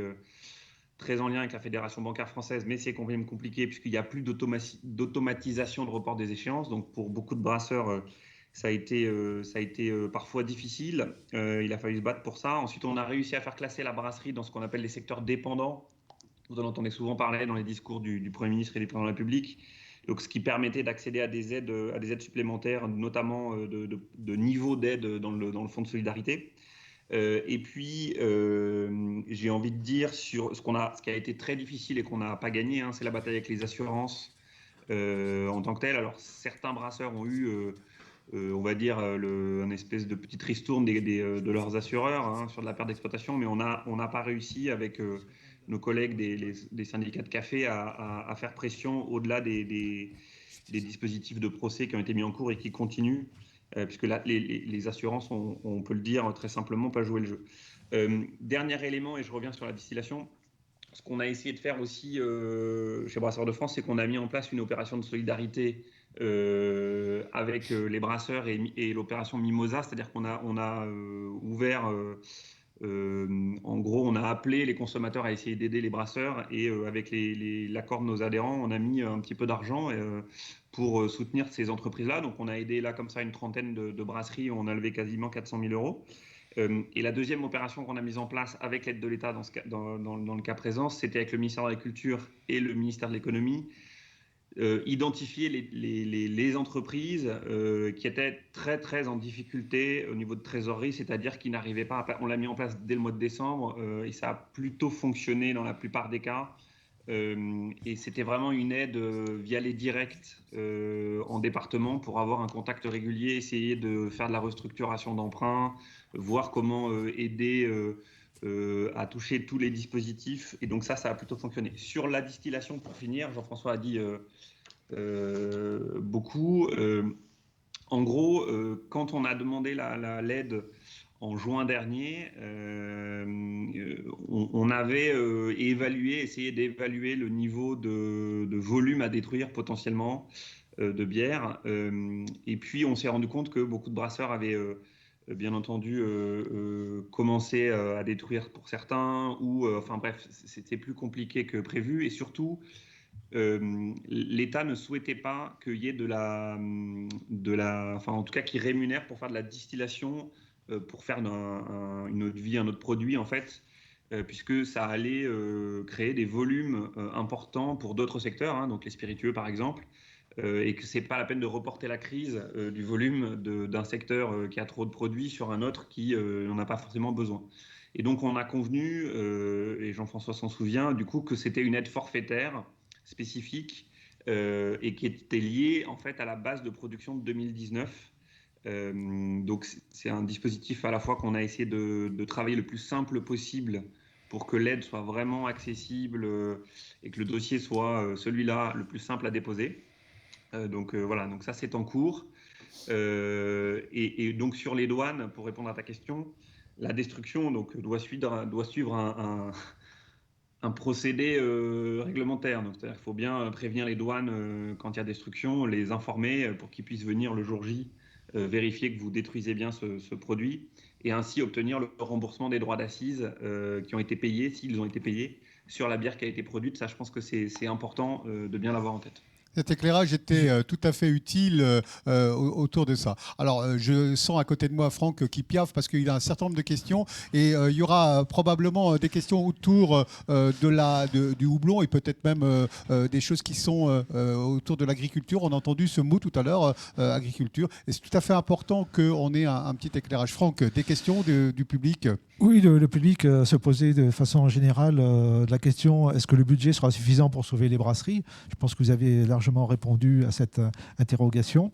très en lien avec la Fédération bancaire française, mais c'est quand même compliqué puisqu'il n'y a plus d'automatisation de report des échéances. Donc pour beaucoup de brasseurs, ça a été parfois difficile. Il a fallu se battre pour ça. Ensuite, on a réussi à faire classer la brasserie dans ce qu'on appelle les secteurs dépendants. Vous en entendez souvent parler dans les discours du Premier ministre et du Président de la République. Donc, ce qui permettait d'accéder à des aides supplémentaires, notamment de niveau d'aide dans le fonds de solidarité. Et puis, j'ai envie de dire sur ce qui a été très difficile et qu'on n'a pas gagné, hein, c'est la bataille avec les assurances en tant que telle. Alors, certains brasseurs ont eu, on va dire, un espèce de petite ristourne de leurs assureurs, hein, sur de la perte d'exploitation, mais on n'a pas réussi avec nos collègues des syndicats de café à faire pression au-delà des dispositifs de procès qui ont été mis en cours et qui continuent. Puisque là, les assurances, on peut le dire très simplement, pas jouer le jeu. Dernier élément, et je reviens sur la distillation, ce qu'on a essayé de faire aussi chez Brasseurs de France, c'est qu'on a mis en place une opération de solidarité avec les brasseurs et l'opération Mimosa, c'est-à-dire qu'on a ouvert, en gros, on a appelé les consommateurs à essayer d'aider les brasseurs et avec l'accord de nos adhérents, on a mis un petit peu d'argent pour soutenir ces entreprises-là. Donc on a aidé là comme ça une trentaine de brasseries, on a levé quasiment 400 000 euros. Et la deuxième opération qu'on a mise en place avec l'aide de l'État dans le cas présent, c'était avec le ministère de l'Agriculture et le ministère de l'Économie, identifier les entreprises qui étaient très très en difficulté au niveau de trésorerie, c'est-à-dire qui n'arrivaient pas on l'a mis en place dès le mois de décembre et ça a plutôt fonctionné dans la plupart des cas. Et c'était vraiment une aide via les directs en département pour avoir un contact régulier, essayer de faire de la restructuration d'emprunts, voir comment aider à toucher tous les dispositifs. Et donc ça a plutôt fonctionné. Sur la distillation, pour finir, Jean-François a dit beaucoup. En gros, quand on a demandé l'aide en juin dernier, on avait essayé d'évaluer le niveau de volume à détruire potentiellement de bière. Et puis, on s'est rendu compte que beaucoup de brasseurs avaient bien entendu commencé à détruire pour certains, ou enfin bref, c'était plus compliqué que prévu. Et surtout, l'État ne souhaitait pas qu'il y ait enfin en tout cas qui rémunère pour faire de la distillation, pour faire une autre vie, un autre produit en fait, puisque ça allait créer des volumes importants pour d'autres secteurs, hein, donc les spiritueux par exemple, et que c'est pas la peine de reporter la crise du volume d'un secteur qui a trop de produits sur un autre qui n'en a pas forcément besoin. Et donc on a convenu, et Jean-François s'en souvient, du coup que c'était une aide forfaitaire spécifique et qui était liée en fait à la base de production de 2019. Donc c'est un dispositif à la fois qu'on a essayé de travailler le plus simple possible pour que l'aide soit vraiment accessible et que le dossier soit celui-là le plus simple à déposer. Donc voilà, donc ça c'est en cours. Et donc sur les douanes, pour répondre à ta question, la destruction donc, doit suivre un procédé réglementaire. Donc c'est-à-dire qu'il faut bien prévenir les douanes quand il y a destruction, les informer pour qu'ils puissent venir le jour J vérifier que vous détruisez bien ce produit et ainsi obtenir le remboursement des droits d'assises qui ont été payés, s'ils ont été payés, sur la bière qui a été produite. Ça, je pense que c'est important de bien l'avoir en tête.
Cet éclairage était tout à fait utile autour de ça. Alors, je sens à côté de moi Franck qui piaffe parce qu'il a un certain nombre de questions et il y aura probablement des questions autour du houblon et peut-être même des choses qui sont autour de l'agriculture. On a entendu ce mot tout à l'heure, agriculture. Et c'est tout à fait important qu'on ait un petit éclairage. Franck, des questions du public ?
Oui, le public se posait de façon générale la question, est-ce que le budget sera suffisant pour sauver les brasseries ? Je pense que vous avez largement répondu à cette interrogation.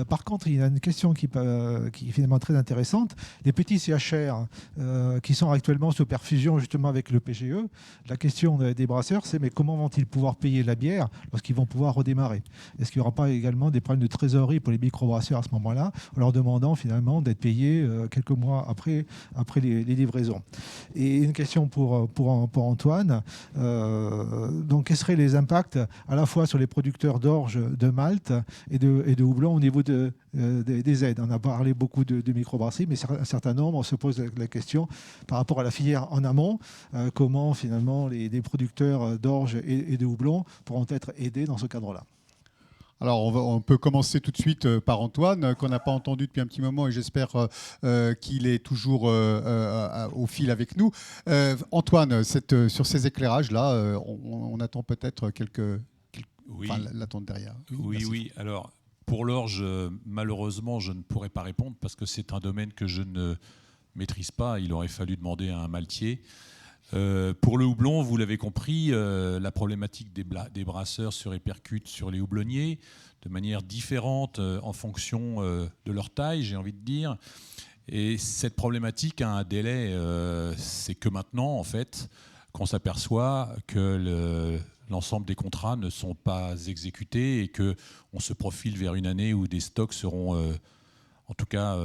Par contre, il y a une question qui est finalement très intéressante. Les petits CHR qui sont actuellement sous perfusion justement avec le PGE, la question des brasseurs, c'est mais comment vont-ils pouvoir payer la bière lorsqu'ils vont pouvoir redémarrer ? Est-ce qu'il n'y aura pas également des problèmes de trésorerie pour les microbrasseurs à ce moment-là, en leur demandant finalement d'être payés quelques mois après les livraisons ? Et une question pour Antoine. Donc, quels seraient les impacts à la fois sur les producteurs d'orge, de malt et de houblon au niveau des aides? On a parlé beaucoup de microbrasseries, mais un certain nombre se posent la question par rapport à la filière en amont, comment finalement les producteurs d'orge et de houblon pourront être aidés dans ce cadre-là.
Alors, on peut commencer tout de suite par Antoine, qu'on n'a pas entendu depuis un petit moment et j'espère qu'il est toujours au fil avec nous. Antoine, sur ces éclairages-là, on attend peut-être quelques...
Oui.
Enfin, l'attente derrière.
Oui,
Merci.
oui. Alors, pour l'orge, malheureusement, je ne pourrais pas répondre parce que c'est un domaine que je ne maîtrise pas. Il aurait fallu demander à un maltier. Pour le houblon, vous l'avez compris, la problématique des brasseurs se répercute sur les houblonniers de manière différente en fonction de leur taille, j'ai envie de dire. Et cette problématique a un délai. C'est que maintenant, en fait, qu'on s'aperçoit que l'ensemble des contrats ne sont pas exécutés et qu'on se profile vers une année où des stocks seront, en tout cas,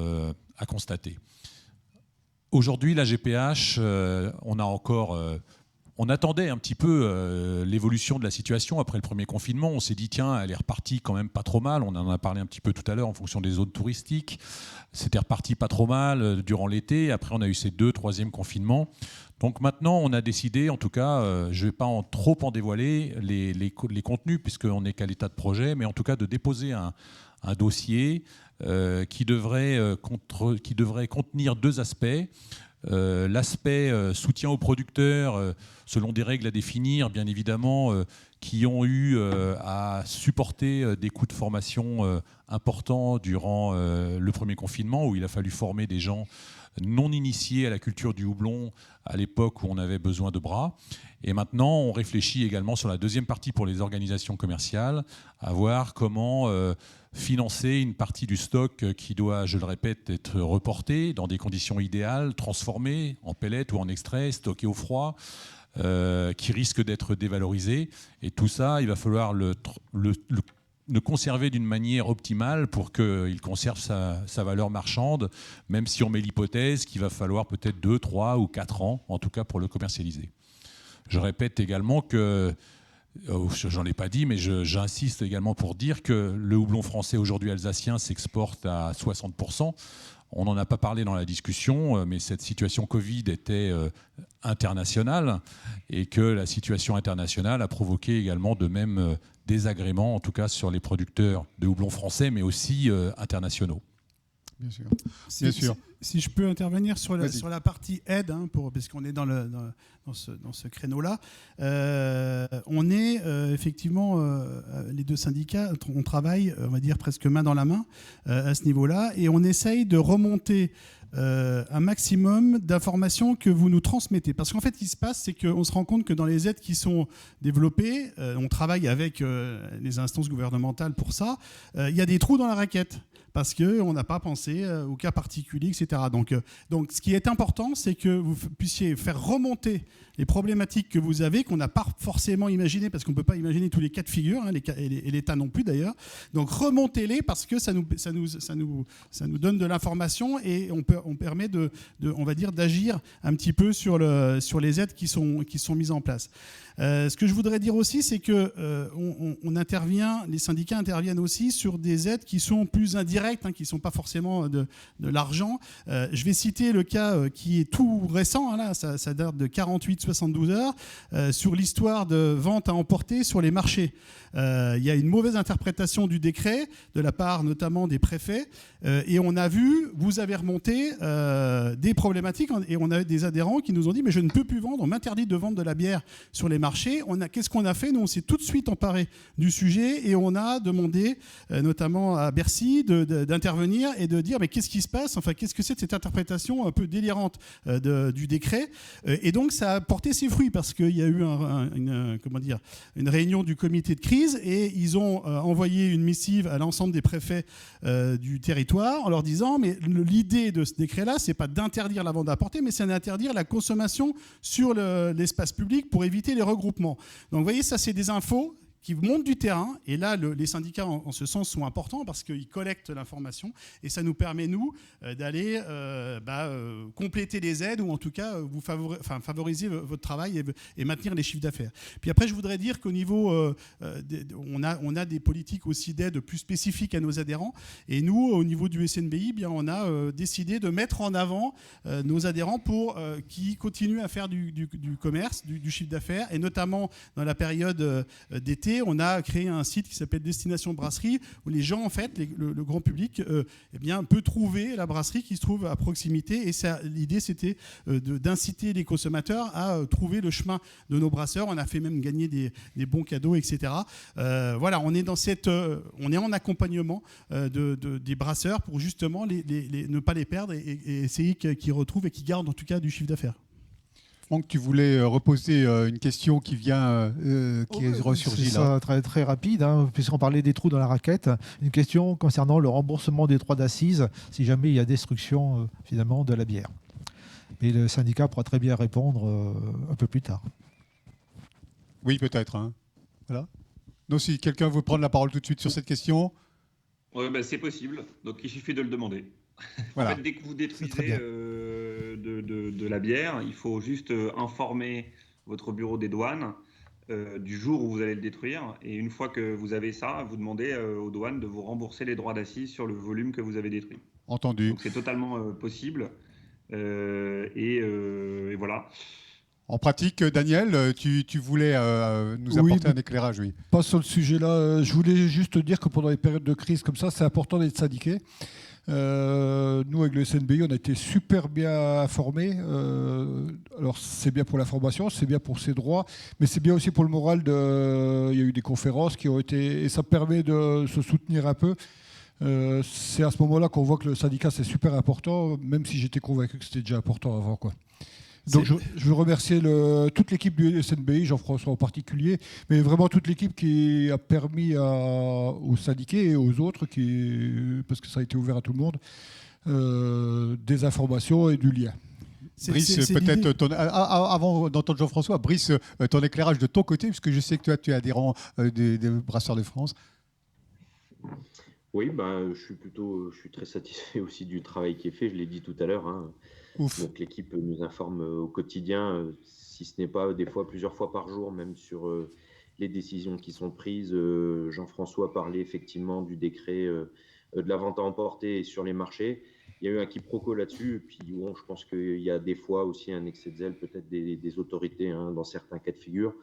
à constater. Aujourd'hui, la GPH, on a encore On attendait un petit peu l'évolution de la situation après le premier confinement. On s'est dit, tiens, elle est repartie quand même pas trop mal. On en a parlé un petit peu tout à l'heure en fonction des zones touristiques. C'était reparti pas trop mal durant l'été. Après, on a eu ces 2 troisièmes confinements. Donc maintenant, on a décidé, en tout cas, je ne vais pas trop en dévoiler les contenus, puisqu'on n'est qu'à l'état de projet, mais en tout cas de déposer un dossier qui devrait contenir 2 aspects. L'aspect soutien aux producteurs, selon des règles à définir, bien évidemment, qui ont eu à supporter des coûts de formation importants durant le premier confinement, où il a fallu former des gens non initiés à la culture du houblon à l'époque où on avait besoin de bras. Et maintenant, on réfléchit également sur la deuxième partie pour les organisations commerciales, à voir comment financer une partie du stock qui doit, je le répète, être reporté dans des conditions idéales, transformé en pellets ou en extrait, stocké au froid, qui risque d'être dévalorisé. Et tout ça, il va falloir le conserver d'une manière optimale pour qu'il conserve sa valeur marchande, même si on met l'hypothèse qu'il va falloir peut-être 2, 3 ou 4 ans, en tout cas pour le commercialiser. Je répète également que, j'en ai pas dit, mais j'insiste également pour dire que le houblon français aujourd'hui alsacien s'exporte à 60%. On n'en a pas parlé dans la discussion, mais cette situation Covid était internationale et que la situation internationale a provoqué également de mêmes désagréments, en tout cas sur les producteurs de houblon français, mais aussi internationaux.
Bien sûr.
Bien sûr. Si je peux intervenir sur la partie aide, parce qu'on est dans ce créneau-là, on est effectivement, les 2 syndicats, on travaille, on va dire, presque main dans la main à ce niveau-là, et on essaye de remonter un maximum d'informations que vous nous transmettez. Parce qu'en fait, ce qui se passe, c'est qu'on se rend compte que dans les aides qui sont développées, on travaille avec les instances gouvernementales pour ça, il y a des trous dans la raquette. Parce qu'on n'a pas pensé au cas particulier, etc. Donc, ce qui est important, c'est que vous puissiez faire remonter les problématiques que vous avez, qu'on n'a pas forcément imaginées, parce qu'on ne peut pas imaginer tous les cas de figure, et l'État non plus d'ailleurs. Donc remontez-les, parce que ça nous donne de l'information, et on permet on va dire, d'agir un petit peu sur les aides qui sont mises en place. Ce que je voudrais dire aussi, c'est que les syndicats interviennent aussi sur des aides qui sont plus indirectes, qui ne sont pas forcément de l'argent. Je vais citer le cas qui est tout récent, là, ça date de 48-72 heures, sur l'histoire de vente à emporter sur les marchés. Il y a une mauvaise interprétation du décret de la part notamment des préfets, et on a vu, vous avez remonté des problématiques, et on a des adhérents qui nous ont dit mais je ne peux plus vendre, on m'interdit de vendre de la bière sur les marchés. Qu'est-ce qu'on a fait? Nous, on s'est tout de suite emparé du sujet, et on a demandé notamment à Bercy d'intervenir et de dire mais qu'est-ce qui se passe, enfin qu'est-ce que c'est de cette interprétation un peu délirante du décret, et donc ça a porté ses fruits, parce qu'il y a eu une réunion du comité de crise, et ils ont envoyé une missive à l'ensemble des préfets du territoire en leur disant mais l'idée de ce décret-là, c'est pas d'interdire la vente à emporter, mais c'est d'interdire la consommation sur l'espace public pour éviter les regroupements. Donc vous voyez, ça c'est des infos qui montent du terrain, et là les syndicats en ce sens sont importants parce qu'ils collectent l'information, et ça nous permet nous d'aller compléter les aides, ou en tout cas favoriser votre travail et maintenir les chiffres d'affaires. Puis après, je voudrais dire qu'au niveau on a des politiques aussi d'aide plus spécifiques à nos adhérents, et nous au niveau du SNBI, on a décidé de mettre en avant nos adhérents pour qu'ils continuent à faire du commerce, du chiffre d'affaires, et notamment dans la période d'été, on a créé un site qui s'appelle Destination Brasserie, où les gens, en fait, le grand public, peut trouver la brasserie qui se trouve à proximité. Et l'idée, c'était d'inciter les consommateurs à trouver le chemin de nos brasseurs. On a fait même gagner des bons cadeaux, etc. Voilà, on est en accompagnement des brasseurs pour justement ne pas les perdre, et essayer qu'ils retrouvent et qu'ils gardent en tout cas du chiffre d'affaires.
Franck, tu voulais reposer une question qui vient, qui est ressurgie là.
Très, très rapide, puisqu'on parlait des trous dans la raquette. Une question concernant le remboursement des droits d'assises, si jamais il y a destruction finalement de la bière. Et le syndicat pourra très bien répondre un peu plus tard.
Oui, peut-être. Voilà. Donc, si quelqu'un veut prendre la parole tout de suite sur cette question.
C'est possible, donc il suffit de le demander.
Voilà.
En fait, dès que vous détruisez de la bière, il faut juste informer votre bureau des douanes du jour où vous allez le détruire. Et une fois que vous avez ça, vous demandez aux douanes de vous rembourser les droits d'assises sur le volume que vous avez détruit.
Entendu.
Donc c'est totalement possible. Et voilà.
En pratique, Daniel, tu voulais nous apporter un éclairage, oui.
Pas sur le sujet-là. Je voulais juste dire que pendant les périodes de crise comme ça, c'est important d'être syndiqué. Nous, avec le SNBI, on a été super bien informés. Alors, c'est bien pour la formation, c'est bien pour ses droits, mais c'est bien aussi pour le moral. Il y a eu des conférences qui ont été... Et ça permet de se soutenir un peu. C'est à ce moment-là qu'on voit que le syndicat, c'est super important, même si j'étais convaincu que c'était déjà important avant, quoi. Donc je veux remercier toute l'équipe du SNBI, Jean-François en particulier, mais vraiment toute l'équipe qui a permis aux syndiqués et aux autres, parce que ça a été ouvert à tout le monde, des informations et du lien.
Brice, peut-être, avant d'entendre Jean-François, Brice, ton éclairage de ton côté, puisque je sais que toi, tu es adhérent des Brasseurs de France.
Oui, je suis très satisfait aussi du travail qui est fait, je l'ai dit tout à l'heure.
Ouf.
Donc l'équipe nous informe au quotidien, si ce n'est pas des fois plusieurs fois par jour, même sur les décisions qui sont prises. Jean-François parlait effectivement du décret de la vente à emporter sur les marchés. Il y a eu un quiproquo là-dessus, puis bon, je pense qu'il y a des fois aussi un excès de zèle peut-être des autorités dans certains cas de figure.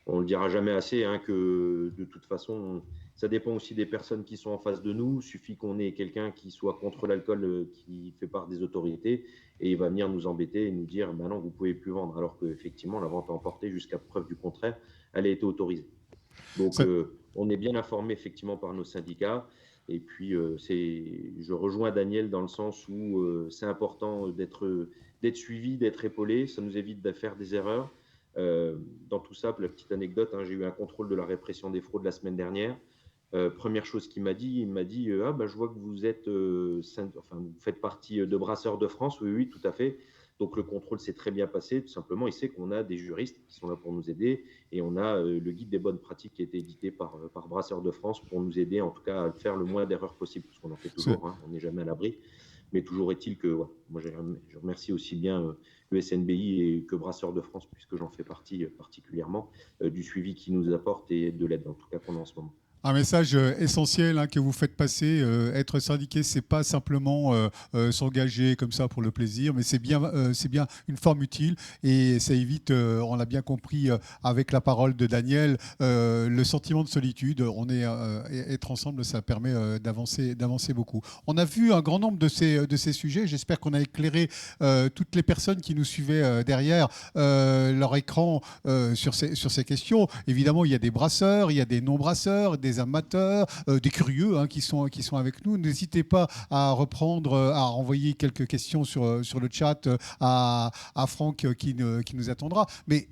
On ne le dira jamais assez, que de toute façon, ça dépend aussi des personnes qui sont en face de nous. Il suffit qu'on ait quelqu'un qui soit contre l'alcool, qui fait part des autorités, et il va venir nous embêter et nous dire non, vous ne pouvez plus vendre, alors qu'effectivement, la vente à emporter, jusqu'à preuve du contraire, elle a été autorisée. Donc, on est bien informé effectivement par nos syndicats. Et puis, je rejoins Daniel dans le sens où c'est important d'être suivi, d'être épaulé. Ça nous évite de faire des erreurs. Dans tout ça, pour la petite anecdote, j'ai eu un contrôle de la répression des fraudes la semaine dernière. Première chose qu'il m'a dit, je vois que vous êtes, vous faites partie de Brasseurs de France. Oui, tout à fait. Donc le contrôle s'est très bien passé. Tout simplement, il sait qu'on a des juristes qui sont là pour nous aider, et on a le guide des bonnes pratiques qui a été édité par Brasseurs de France pour nous aider, en tout cas, à faire le moins d'erreurs possible, parce qu'on en fait toujours. On n'est jamais à l'abri. Mais toujours est-il que moi, je remercie aussi bien le SNBI et que Brasseurs de France, puisque j'en fais partie particulièrement, du suivi qu'ils nous apportent et de l'aide, en tout cas, qu'on a en ce moment.
Un message essentiel que vous faites passer. Être syndiqué, c'est pas simplement s'engager comme ça pour le plaisir, mais c'est bien une forme utile, et ça évite, on l'a bien compris avec la parole de Daniel, le sentiment de solitude. Être ensemble, ça permet d'avancer beaucoup. On a vu un grand nombre de ces sujets. J'espère qu'on a éclairé toutes les personnes qui nous suivaient derrière leur écran sur ces questions. Évidemment, il y a des brasseurs, il y a des non-brasseurs, des amateurs, des curieux qui sont avec nous. N'hésitez pas à renvoyer quelques questions sur le chat à Franck qui nous attendra. Mais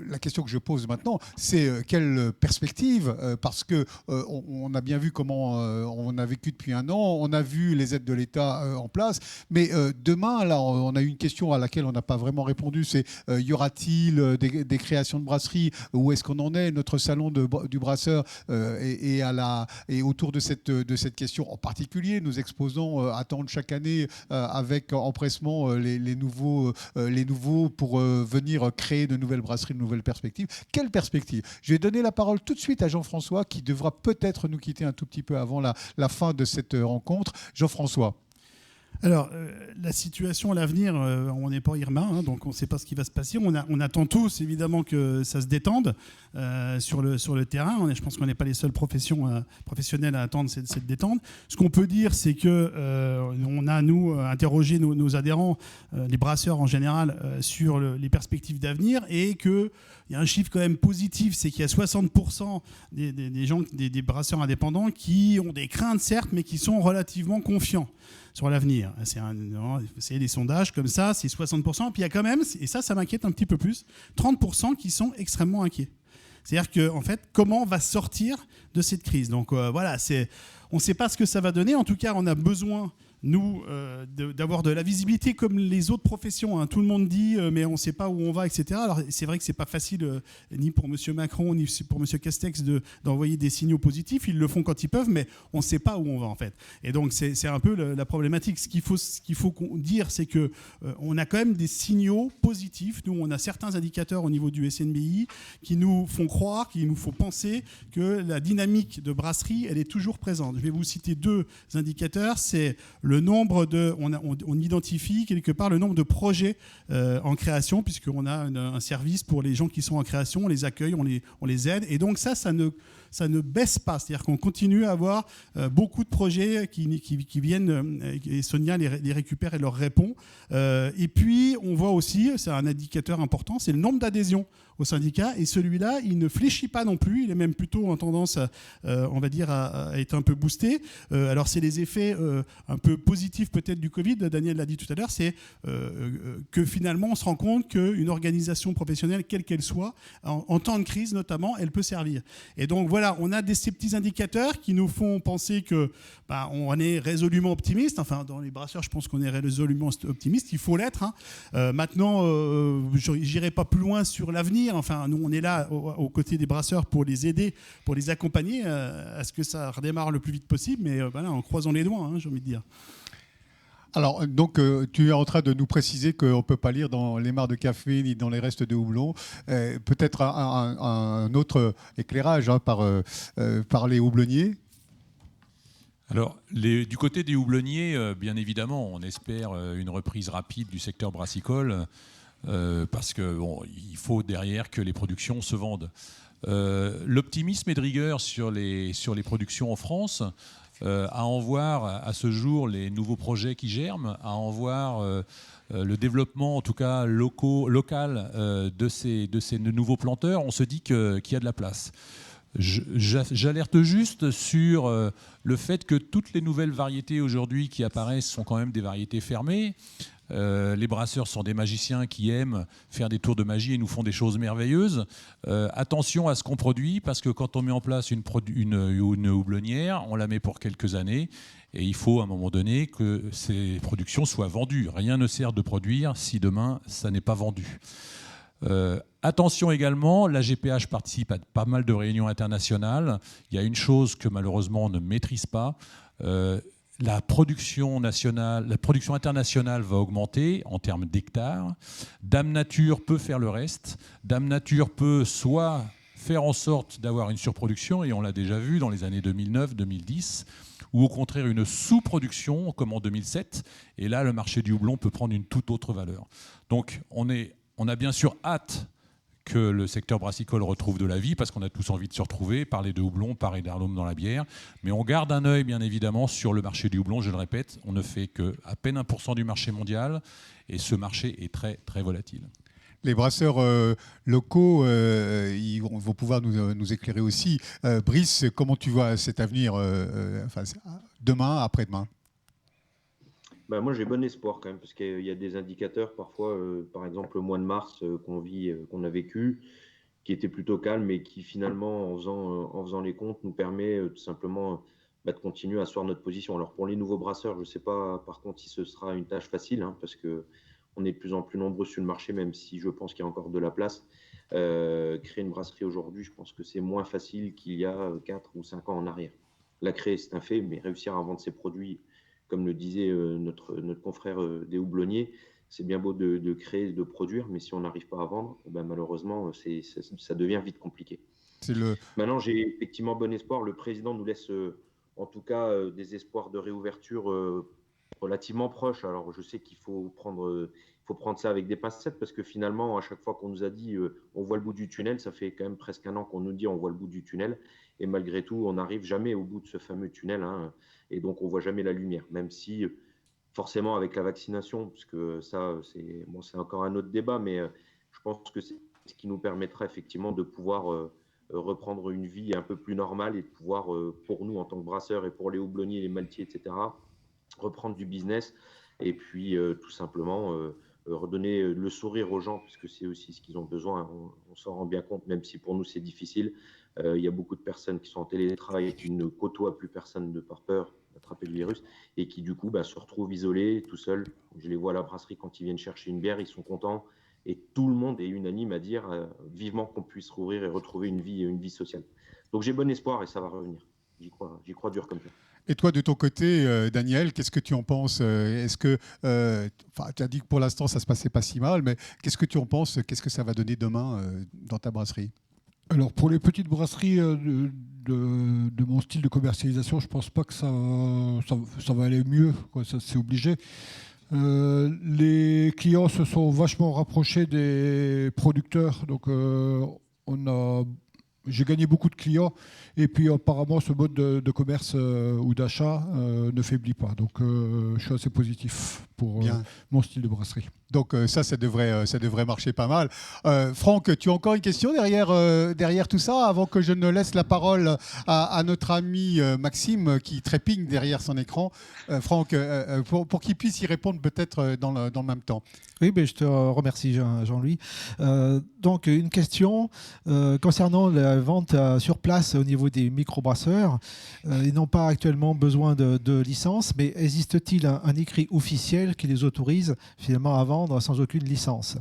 la question que je pose maintenant, c'est quelle perspective, parce que on a bien vu comment on a vécu depuis un an, on a vu les aides de l'État en place, mais demain, là, on a eu une question à laquelle on n'a pas vraiment répondu, c'est y aura-t-il des créations de brasseries, où est-ce qu'on en est, notre salon du brasseur et autour de cette question en particulier, nos exposants attendent chaque année avec empressement les nouveaux pour venir créer de nouvelles brasseries, de nouvelles perspectives. Quelle perspective ? Je vais donner la parole tout de suite à Jean-François, qui devra peut-être nous quitter un tout petit peu avant la fin de cette rencontre. Jean-François.
Alors, la situation à l'avenir, on n'est pas Irma, donc on ne sait pas ce qui va se passer. On attend tous, évidemment, que ça se détende sur le terrain. Je pense qu'on n'est pas les seuls professionnels à attendre cette détente. Ce qu'on peut dire, c'est qu'on a, nous, interrogé nos adhérents, les brasseurs en général, sur les perspectives d'avenir, et qu'il y a un chiffre quand même positif, c'est qu'il y a 60% des brasseurs indépendants qui ont des craintes, certes, mais qui sont relativement confiants sur l'avenir. C'est des sondages comme ça, c'est 60%. Puis il y a quand même, et ça m'inquiète un petit peu plus, 30% qui sont extrêmement inquiets. C'est-à-dire que, en fait, comment on va sortir de cette crise ? Donc voilà, on ne sait pas ce que ça va donner. En tout cas, on a besoin nous, d'avoir de la visibilité comme les autres professions. Hein. Tout le monde dit, mais on ne sait pas où on va, etc. Alors, c'est vrai que ce n'est pas facile, ni pour M. Macron, ni pour M. Castex, d'envoyer des signaux positifs. Ils le font quand ils peuvent, mais on ne sait pas où on va, en fait. Et donc, c'est un peu la problématique. Ce qu'il faut dire, c'est qu'on a quand même des signaux positifs. Nous, on a certains indicateurs au niveau du SNBI qui nous font croire, qui nous font penser que la dynamique de brasserie, elle est toujours présente. Je vais vous citer 2 indicateurs. C'est le nombre on identifie quelque part le nombre de projets en création, puisqu'on a un service pour les gens qui sont en création, on les accueille, on les aide. Et donc ça ne baisse pas. C'est-à-dire qu'on continue à avoir beaucoup de projets qui viennent, et Sonia les récupère et leur répond. Et puis, on voit aussi, c'est un indicateur important, c'est le nombre d'adhésions au syndicat. Et celui-là, il ne fléchit pas non plus. Il est même plutôt en tendance, on va dire, à être un peu boosté. Alors, c'est les effets un peu positifs peut-être du Covid. Daniel l'a dit tout à l'heure, c'est que finalement, on se rend compte qu'une organisation professionnelle, quelle qu'elle soit, en temps de crise notamment, elle peut servir. Et donc, voilà, on a ces petits indicateurs qui nous font penser que on est résolument optimiste. Enfin, dans les brasseurs, je pense qu'on est résolument optimiste. Il faut l'être. Hein. Maintenant, je n'irai pas plus loin sur l'avenir. Enfin, nous, on est là aux côtés des brasseurs pour les aider, pour les accompagner à ce que ça redémarre le plus vite possible. Mais voilà, en croisant les doigts, hein, j'ai envie de dire.
Alors, donc, tu es en train de nous préciser qu'on ne peut pas lire dans les mares de café ni dans les restes de houblon. Peut-être un autre éclairage par les houblonniers.
Alors, du côté des houblonniers, bien évidemment, on espère une reprise rapide du secteur brassicole parce qu'il faut derrière que les productions se vendent. L'optimisme est de rigueur sur les productions en France. À en voir à ce jour les nouveaux projets qui germent, à en voir le développement, en tout cas local, de ces nouveaux planteurs, on se dit qu'il y a de la place. J'alerte juste sur le fait que toutes les nouvelles variétés aujourd'hui qui apparaissent sont quand même des variétés fermées. Les brasseurs sont des magiciens qui aiment faire des tours de magie et nous font des choses merveilleuses. Attention à ce qu'on produit, parce que quand on met en place une houblonnière, on la met pour quelques années et il faut à un moment donné que ces productions soient vendues. Rien ne sert de produire si demain ça n'est pas vendu. Attention également, la GPH participe à pas mal de réunions internationales. Il y a une chose que malheureusement on ne maîtrise pas. La production internationale va augmenter en termes d'hectares. Dame Nature peut faire le reste. Dame Nature peut soit faire en sorte d'avoir une surproduction, et on l'a déjà vu dans les années 2009-2010, ou au contraire une sous-production, comme en 2007. Et là, le marché du houblon peut prendre une toute autre valeur. Donc, on a bien sûr hâte que le secteur brassicole retrouve de la vie, parce qu'on a tous envie de se retrouver, parler de houblon, parler d'arôme dans la bière. Mais on garde un œil, bien évidemment, sur le marché du houblon. Je le répète, on ne fait qu'à peine 1% du marché mondial, et ce marché est très, très volatile.
Les brasseurs locaux, ils vont pouvoir nous éclairer aussi. Brice, comment tu vois cet avenir demain, après-demain ?
Moi, j'ai bon espoir quand même, parce qu'il y a des indicateurs parfois, par exemple le mois de mars qu'on a vécu, qui était plutôt calme et qui finalement, en faisant les comptes, nous permet tout simplement de continuer à asseoir notre position. Alors pour les nouveaux brasseurs, je ne sais pas par contre si ce sera une tâche facile, hein, parce qu'on est de plus en plus nombreux sur le marché, même si je pense qu'il y a encore de la place. Créer une brasserie aujourd'hui, je pense que c'est moins facile qu'il y a 4 ou 5 ans en arrière. La créer, c'est un fait, mais réussir à vendre ses produits, comme le disait notre confrère des houblonniers, c'est bien beau de créer, de produire, mais si on n'arrive pas à vendre, malheureusement, ça devient vite compliqué. Maintenant, j'ai effectivement bon espoir. Le président nous laisse en tout cas des espoirs de réouverture relativement proches. Alors, je sais qu'il faut prendre ça avec des pincettes, parce que finalement, à chaque fois qu'on nous a dit on voit le bout du tunnel, ça fait quand même presque un an qu'on nous dit on voit le bout du tunnel. Et malgré tout, on n'arrive jamais au bout de ce fameux tunnel, hein, et donc on ne voit jamais la lumière, même si forcément avec la vaccination, parce que ça, c'est encore un autre débat, mais je pense que c'est ce qui nous permettra effectivement de pouvoir reprendre une vie un peu plus normale et de pouvoir, pour nous en tant que brasseurs et pour les houblonniers, les maltiers, etc., reprendre du business et puis tout simplement redonner le sourire aux gens, puisque c'est aussi ce qu'ils ont besoin. On s'en rend bien compte, même si pour nous c'est difficile, Il y a beaucoup de personnes qui sont en télétravail et qui ne côtoient plus personne de par peur d'attraper le virus et qui, du coup, se retrouvent isolés, tout seuls. Je les vois à la brasserie quand ils viennent chercher une bière, ils sont contents. Et tout le monde est unanime à dire vivement qu'on puisse rouvrir et retrouver une vie sociale. Donc j'ai bon espoir et ça va revenir. J'y crois dur comme ça.
Et toi, de ton côté, Daniel, qu'est-ce que tu en penses? Est-ce que, tu as dit que pour l'instant, ça se passait pas si mal, mais qu'est-ce que tu en penses? Qu'est-ce que ça va donner demain dans ta brasserie?
Alors pour les petites brasseries de mon style de commercialisation, je pense pas que ça va aller mieux, quoi, ça c'est obligé. Les clients se sont vachement rapprochés des producteurs, donc j'ai gagné beaucoup de clients et puis apparemment ce mode de commerce ou d'achat ne faiblit pas. Donc je suis assez positif pour mon style de brasserie.
Donc ça devrait marcher pas mal. Franck, tu as encore une question derrière tout ça, avant que je ne laisse la parole à notre ami Maxime qui trépigne derrière son écran. Franck, pour qu'il puisse y répondre peut-être dans le même temps.
Oui, je te remercie Jean-Louis. Donc une question concernant la vente sur place au niveau des microbrasseurs. Ils n'ont pas actuellement besoin de licence, mais existe-t-il un écrit officiel qui les autorise finalement à vendre sans aucune licence?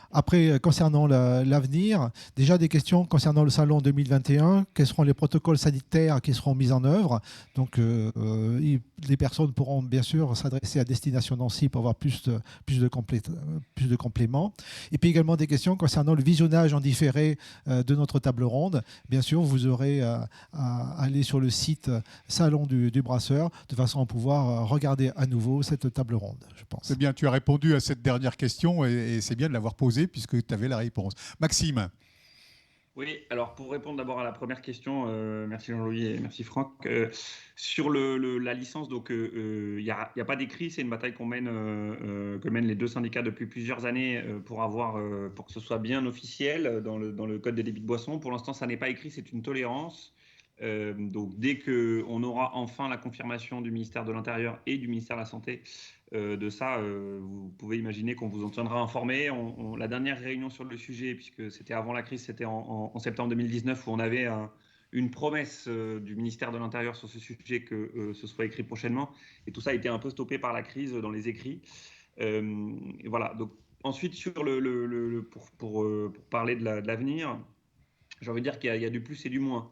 Après, concernant l'avenir, déjà des questions concernant le salon 2021. Quels seront les protocoles sanitaires qui seront mis en œuvre? Donc, les personnes pourront bien sûr s'adresser à Destination Nancy pour avoir plus de compléments. Et puis également des questions concernant le visionnage en différé de notre table ronde. Bien sûr, vous aurez à aller sur le site Salon du Brasseur de façon à pouvoir regarder à nouveau cette table ronde, je pense.
C'est bien, tu as répondu à cette dernière question et c'est bien de l'avoir posée puisque tu avais la réponse. Maxime.
Oui, alors pour répondre d'abord à la première question, merci Jean-Louis et merci Franck. Sur la licence, donc il n'y a pas d'écrit, c'est une bataille que mènent les deux syndicats depuis plusieurs années pour que ce soit bien officiel dans le code des débits de boissons. Pour l'instant, ça n'est pas écrit, c'est une tolérance. Donc dès qu'on aura enfin la confirmation du ministère de l'Intérieur et du ministère de la Santé de ça, vous pouvez imaginer qu'on vous en tiendra informé. La dernière réunion sur le sujet, puisque c'était avant la crise, c'était en septembre 2019, où on avait une promesse du ministère de l'Intérieur sur ce sujet que ce soit écrit prochainement. Et tout ça a été un peu stoppé par la crise dans les écrits. Et voilà. Donc, ensuite, pour parler de l'avenir, j'ai envie de dire qu'il y a du plus et du moins.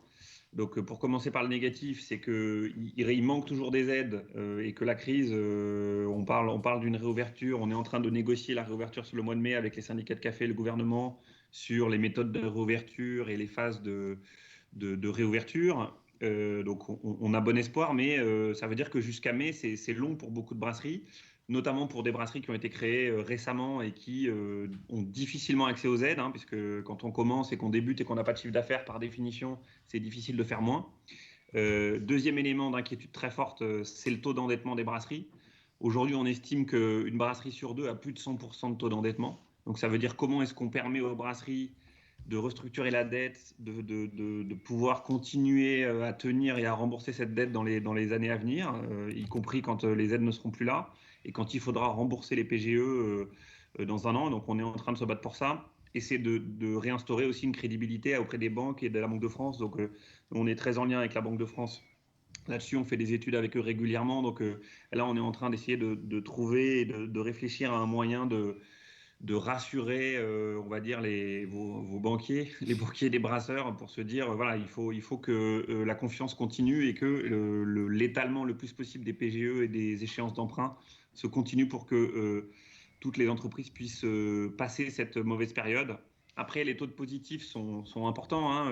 Donc, pour commencer par le négatif, c'est qu'il manque toujours des aides et que la crise, on parle d'une réouverture. On est en train de négocier la réouverture sur le mois de mai avec les syndicats de café et le gouvernement sur les méthodes de réouverture et les phases de réouverture. Donc, on a bon espoir, mais ça veut dire que jusqu'à mai, c'est long pour beaucoup de brasseries, notamment pour des brasseries qui ont été créées récemment et qui ont difficilement accès aux aides, puisque quand on commence et qu'on débute et qu'on n'a pas de chiffre d'affaires, par définition, c'est difficile de faire moins. Deuxième élément d'inquiétude très forte, c'est le taux d'endettement des brasseries. Aujourd'hui, on estime qu'une brasserie sur deux a plus de 100% de taux d'endettement. Donc ça veut dire comment est-ce qu'on permet aux brasseries de restructurer la dette, de pouvoir continuer à tenir et à rembourser cette dette dans les années à venir, y compris quand les aides ne seront plus là et quand il faudra rembourser les PGE dans un an. Donc on est en train de se battre pour ça. Et c'est de réinstaurer aussi une crédibilité auprès des banques et de la Banque de France. Donc on est très en lien avec la Banque de France. Là-dessus, on fait des études avec eux régulièrement. Donc là, on est en train d'essayer de trouver et de réfléchir à un moyen de rassurer, on va dire, vos banquiers, les banquiers des brasseurs, pour se dire, voilà, il faut que la confiance continue et que l'étalement le plus possible des PGE et des échéances d'emprunt se continue pour que toutes les entreprises puissent passer cette mauvaise période. Après, les taux de positifs sont importants.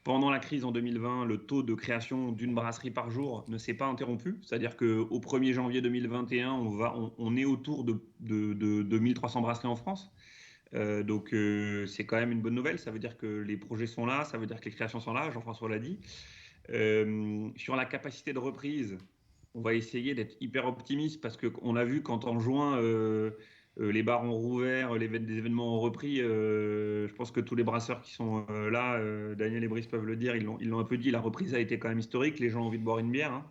Pendant la crise en 2020, le taux de création d'une brasserie par jour ne s'est pas interrompu. C'est-à-dire qu'au 1er janvier 2021, on est autour de 2300 brasseries en France. Donc, c'est quand même une bonne nouvelle. Ça veut dire que les projets sont là, ça veut dire que les créations sont là, Jean-François l'a dit. Sur la capacité de reprise, on va essayer d'être hyper optimiste parce qu'on a vu quand en juin, les bars ont rouvert, des événements ont repris. Je pense que tous les brasseurs qui sont là, Daniel et Brice peuvent le dire, ils l'ont un peu dit, la reprise a été quand même historique, les gens ont envie de boire une bière.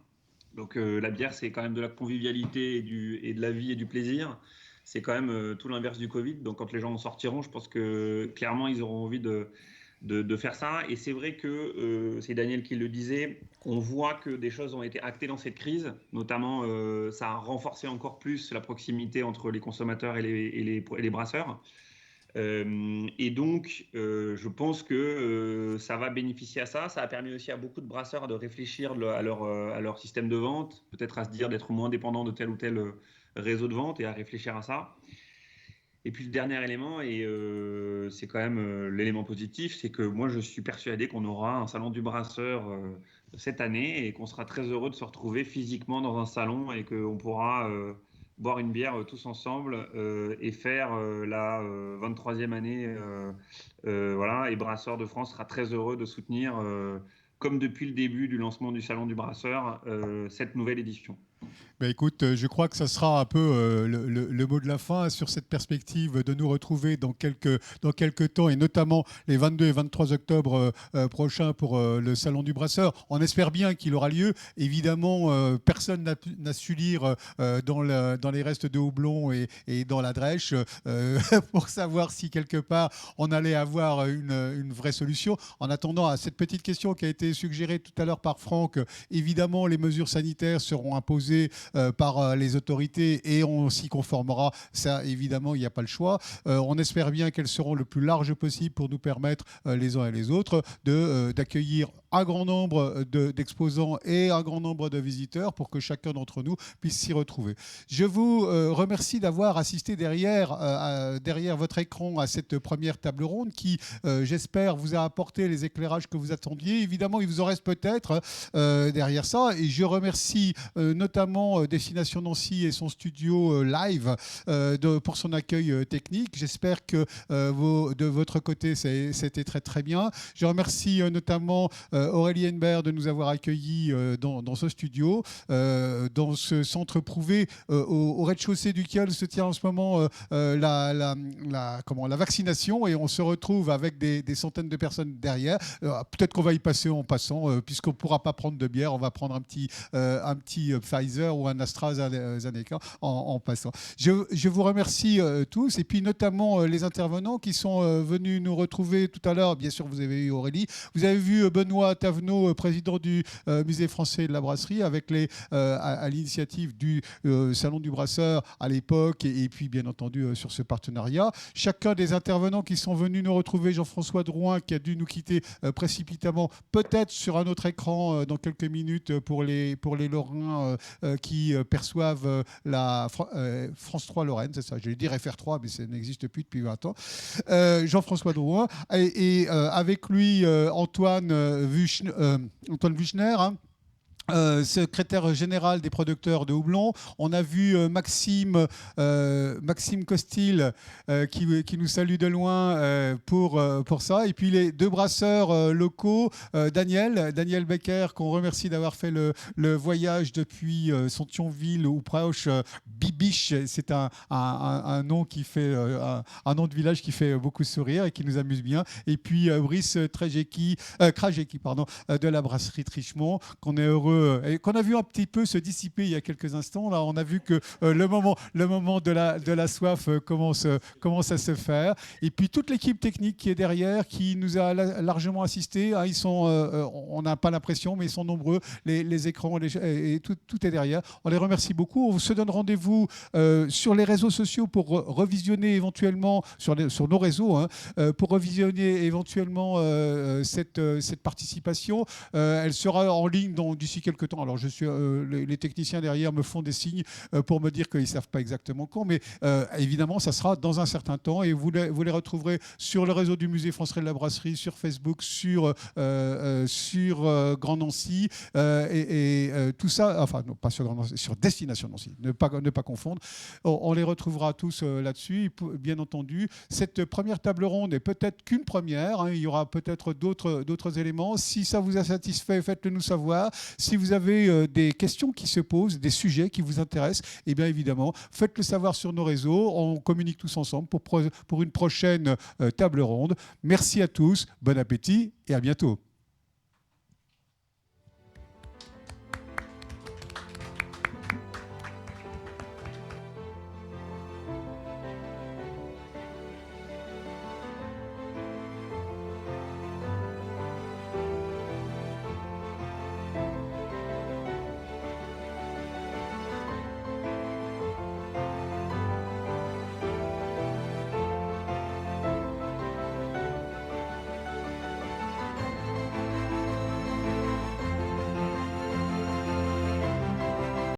Donc la bière, c'est quand même de la convivialité et de la vie et du plaisir. C'est quand même tout l'inverse du Covid. Donc quand les gens en sortiront, je pense que clairement, ils auront envie de de faire ça. Et c'est vrai que, c'est Daniel qui le disait, on voit que des choses ont été actées dans cette crise, notamment ça a renforcé encore plus la proximité entre les consommateurs et les brasseurs. Et donc, je pense que ça va bénéficier à ça. Ça a permis aussi à beaucoup de brasseurs de réfléchir à leur système de vente, peut-être à se dire d'être moins dépendant de tel ou tel réseau de vente et à réfléchir à ça. Et puis le dernier élément, et c'est quand même l'élément positif, c'est que moi je suis persuadé qu'on aura un salon du brasseur cette année et qu'on sera très heureux de se retrouver physiquement dans un salon et qu'on pourra boire une bière tous ensemble et faire la 23e année. Voilà, et Brasseurs de France sera très heureux de soutenir, comme depuis le début du lancement du salon du brasseur, cette nouvelle édition.
Ben écoute, je crois que ça sera un peu le mot de la fin sur cette perspective de nous retrouver dans quelques temps, et notamment les 22 et 23 octobre prochains pour le Salon du Brasseur. On espère bien qu'il aura lieu. Évidemment, personne n'a su lire dans les restes de houblon et dans la drèche pour savoir si quelque part on allait avoir une vraie solution. En attendant, à cette petite question qui a été suggérée tout à l'heure par Franck, évidemment, les mesures sanitaires seront imposées par les autorités et on s'y conformera. Ça, évidemment, il n'y a pas le choix. On espère bien qu'elles seront le plus larges possible pour nous permettre, les uns et les autres, d'accueillir un grand nombre d'exposants et un grand nombre de visiteurs pour que chacun d'entre nous puisse s'y retrouver. Je vous remercie d'avoir assisté derrière votre écran à cette première table ronde qui, j'espère, vous a apporté les éclairages que vous attendiez. Évidemment, il vous en reste peut-être derrière ça. Et je remercie notamment Destination Nancy et son studio live pour son accueil technique. J'espère que de votre côté, c'était très très bien. Je remercie notamment Aurélie Henbert de nous avoir accueillis dans ce studio, dans ce centre prouvé au rez-de-chaussée duquel se tient en ce moment la vaccination, et on se retrouve avec des centaines de personnes derrière. Peut-être qu'on va y passer en passant, puisqu'on ne pourra pas prendre de bière, on va prendre un petit Pfizer ou un AstraZeneca en passant. Je vous remercie tous, et puis notamment les intervenants qui sont venus nous retrouver tout à l'heure. Bien sûr, vous avez eu Aurélie, vous avez vu Benoît Tavenot, président du Musée français de la brasserie, avec à l'initiative du Salon du Brasseur à l'époque, et puis bien entendu sur ce partenariat. Chacun des intervenants qui sont venus nous retrouver, Jean-François Drouin qui a dû nous quitter précipitamment, peut-être sur un autre écran dans quelques minutes pour les Lorrains qui perçoivent la France 3 Lorraine, c'est ça, j'allais dire FR3, mais ça n'existe plus depuis 20 ans. Jean-François Drouin et avec lui Antoine Wuchner, hein, secrétaire général des producteurs de houblon. On a vu Maxime Costil qui nous salue de loin pour ça. Et puis les deux brasseurs locaux, Daniel Becker, qu'on remercie d'avoir fait le voyage depuis son Thionville ou proche. Bibiche, c'est un nom qui fait un nom de village qui fait beaucoup sourire et qui nous amuse bien. Et puis Brice Krajewski, de la brasserie Trichemont, qu'on est heureux et qu'on a vu un petit peu se dissiper il y a quelques instants. Là, on a vu que le moment de la soif commence à se faire. Et puis toute l'équipe technique qui est derrière, qui nous a largement assisté. Hein, on n'a pas l'impression, mais ils sont nombreux. Les écrans et tout est derrière. On les remercie beaucoup. On se donne rendez-vous sur les réseaux sociaux pour revisionner éventuellement sur nos réseaux, hein, pour revisionner éventuellement cette participation. Elle sera en ligne d'ici quelques temps. Alors les techniciens derrière me font des signes pour me dire qu'ils ne savent pas exactement quand, mais évidemment ça sera dans un certain temps, et vous les retrouverez sur le réseau du Musée français de la brasserie, sur Facebook, sur Grand Nancy et tout ça, enfin non, pas sur Grand Nancy, sur Destination Nancy, ne pas confondre. On les retrouvera tous là-dessus. Bien entendu, cette première table ronde est peut-être qu'une première, hein, il y aura peut-être d'autres éléments. Si ça vous a satisfait, faites-le nous savoir. Si vous avez des questions qui se posent, des sujets qui vous intéressent, eh bien évidemment, faites-le savoir sur nos réseaux. On communique tous ensemble pour une prochaine table ronde. Merci à tous, bon appétit et à bientôt.